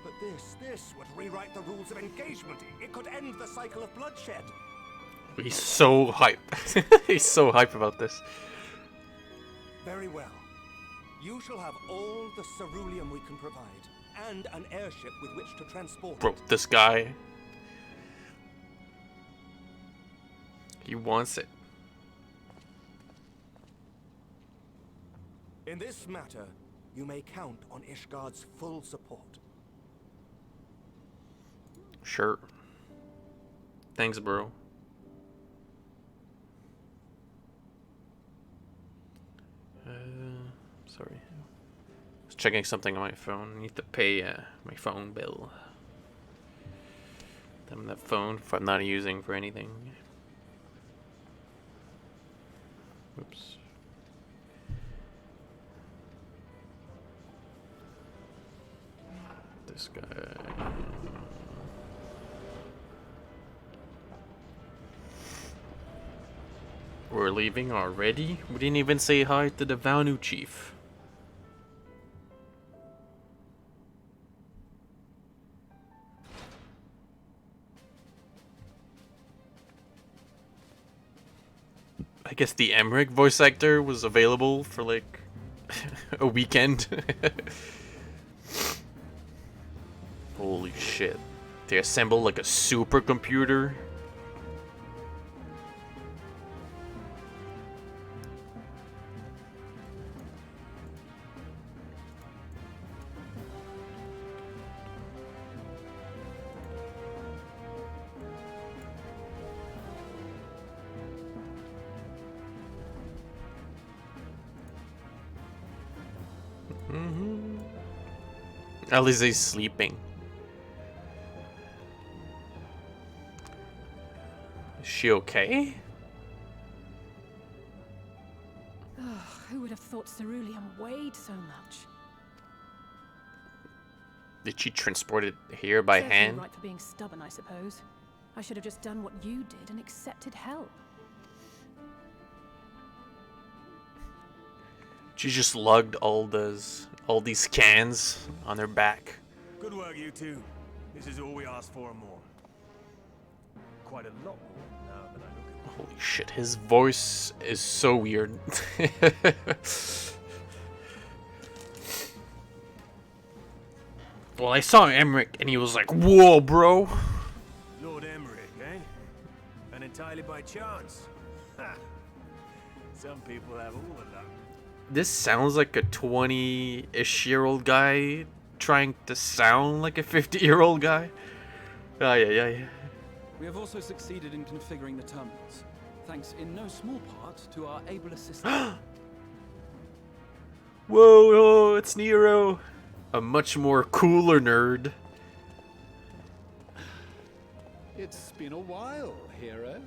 But this would rewrite the rules of engagement. It could end the cycle of bloodshed. He's so hype. He's so hype about this. Very well. You shall have all the ceruleum we can provide, and an airship with which to transport it. Bro, this guy. He wants it. In this matter, you may count on Ishgard's full support. Sure. Thanks, bro. Sorry. I was checking something on my phone. I need to pay my phone bill. Damn that phone if I'm not using for anything. Oops. this guy. We're leaving already? We didn't even say hi to the Vanu chief. I guess the Emmerich voice actor was available for like a weekend. Holy shit. They assembled like a supercomputer. At least he's sleeping. Is she okay? Who would have thought cerulean weighed so much? Did she transport it here by Serves me hand? right for being stubborn, I suppose. I should have just done what you did and accepted help. She just lugged all these cans on her back. Good work, you two. This is all we asked for and more. Quite a lot more now that I look at it. Holy shit, his voice is so weird. Well, I saw Emmerich and he was like, "Whoa, bro." Lord Emmerich, eh? And entirely by chance. Ha! Some people have all the luck. This sounds like a 20-ish-year-old guy trying to sound like a 50-year-old guy. Yeah. We have also succeeded in configuring the terminals, thanks in no small part to our able assistant. Whoa, it's Nero. A much more cooler nerd. It's been a while, hero.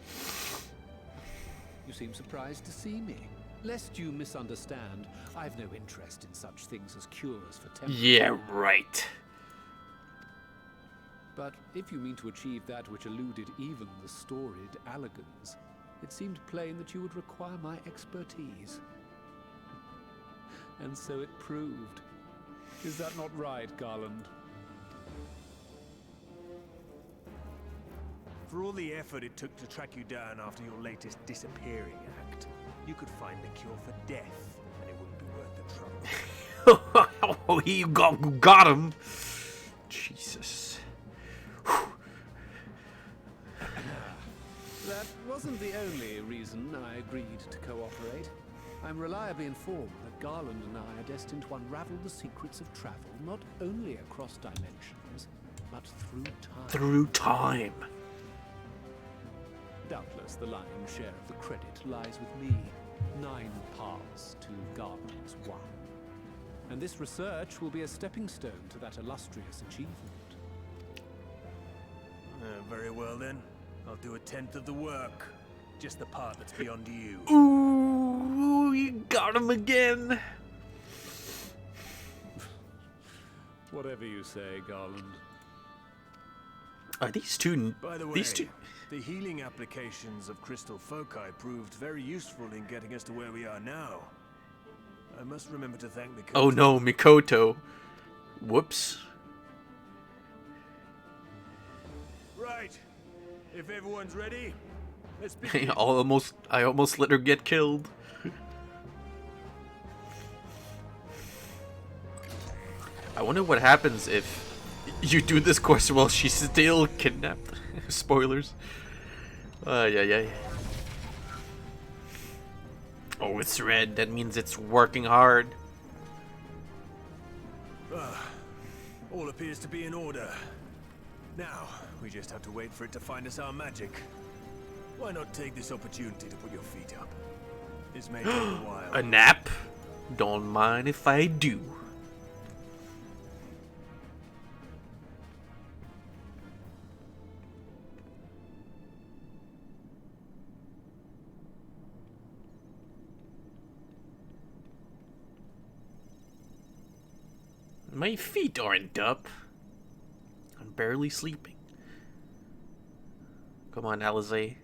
You seem surprised to see me. Lest you misunderstand, I've no interest in such things as cures for temperature. Yeah, right. But if you mean to achieve that which eluded even the storied Allagans, it seemed plain that you would require my expertise. And so it proved. Is that not right, Garland? For all the effort it took to track you down after your latest disappearing act, you could find the cure for death, and it wouldn't be worth the trouble. Oh, he got him. Jesus. That wasn't the only reason I agreed to cooperate. I'm reliably informed that Garland and I are destined to unravel the secrets of travel, not only across dimensions, but through time. Through time. Doubtless the lion's share of the credit lies with me. 9 paths to Garland's 1. And this research will be a stepping stone to that illustrious achievement. Very well then. I'll do 1/10 of the work. Just the part that's beyond you. Ooh, you got him again. Whatever you say, Garland. Are these two? By the way, the healing applications of crystal foci proved very useful in getting us to where we are now. I must remember to thank Mikoto. Oh no, Mikoto. Whoops. Right. If everyone's ready, let's begin. I almost let her get killed. I wonder what happens if you do this course while she's still kidnapped. Spoilers. Yeah. Oh, it's red. That means it's working hard. All appears to be in order. Now, we just have to wait for it to find us our magic. Why not take this opportunity to put your feet up? This may take a while. A nap? Don't mind if I do. My feet aren't up. barely sleeping. Come on, Alizé.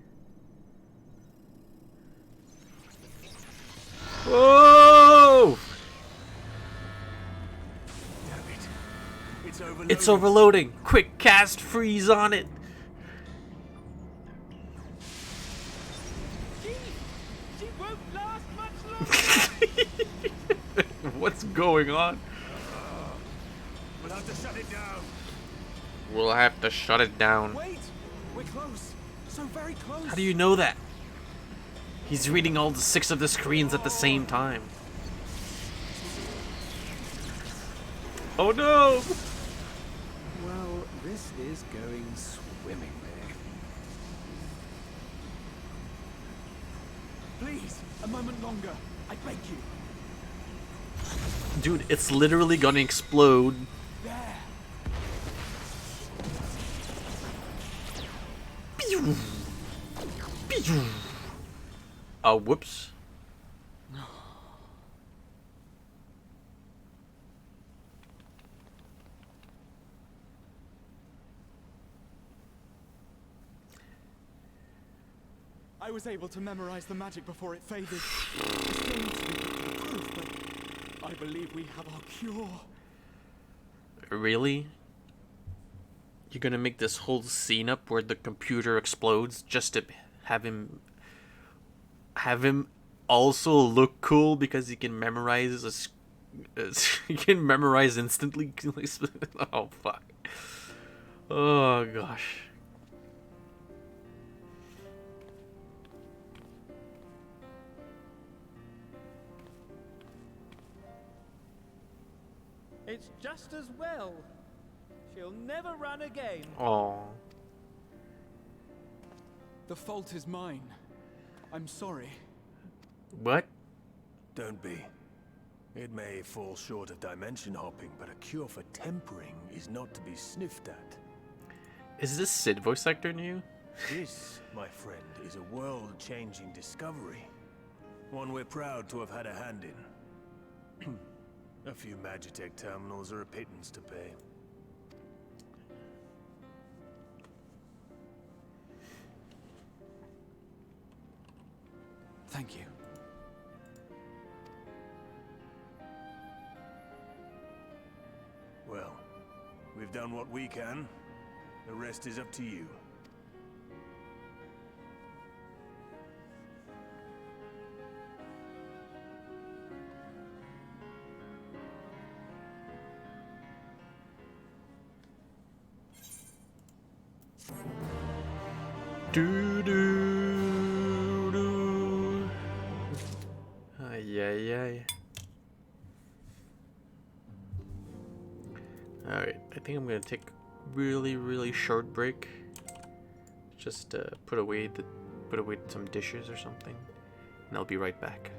Whoa! Damn it. It's overloading. It's overloading. Quick, cast freeze on it. She won't last much longer. What's going on? We'll have to shut it down. We'll have to shut it down. Wait, we're close. So very close. How do you know that? He's reading all 6 of the screens at the same time. Oh no! Well, this is going swimmingly. Please, a moment longer. I beg you. Dude, it's literally gonna explode. There. Whoops. I was able to memorize the magic before it faded. I still need to be proof, but I believe we have our cure. Really? You're gonna make this whole scene up where the computer explodes just to have him also look cool because he can memorize he can memorize instantly. Oh fuck. Oh gosh. It's just as well. She'll never run again. Oh. The fault is mine. I'm sorry. What? Don't be. It may fall short of dimension hopping, but a cure for tempering is not to be sniffed at. Is this Sid voice actor new? This, my friend, is a world-changing discovery. One we're proud to have had a hand in. A few Magitech terminals are a pittance to pay. Thank you. Well, we've done what we can. The rest is up to you. Do do do. Ay ay ay. Alright, I think I'm gonna take a really short break. Just put away some dishes or something, and I'll be right back.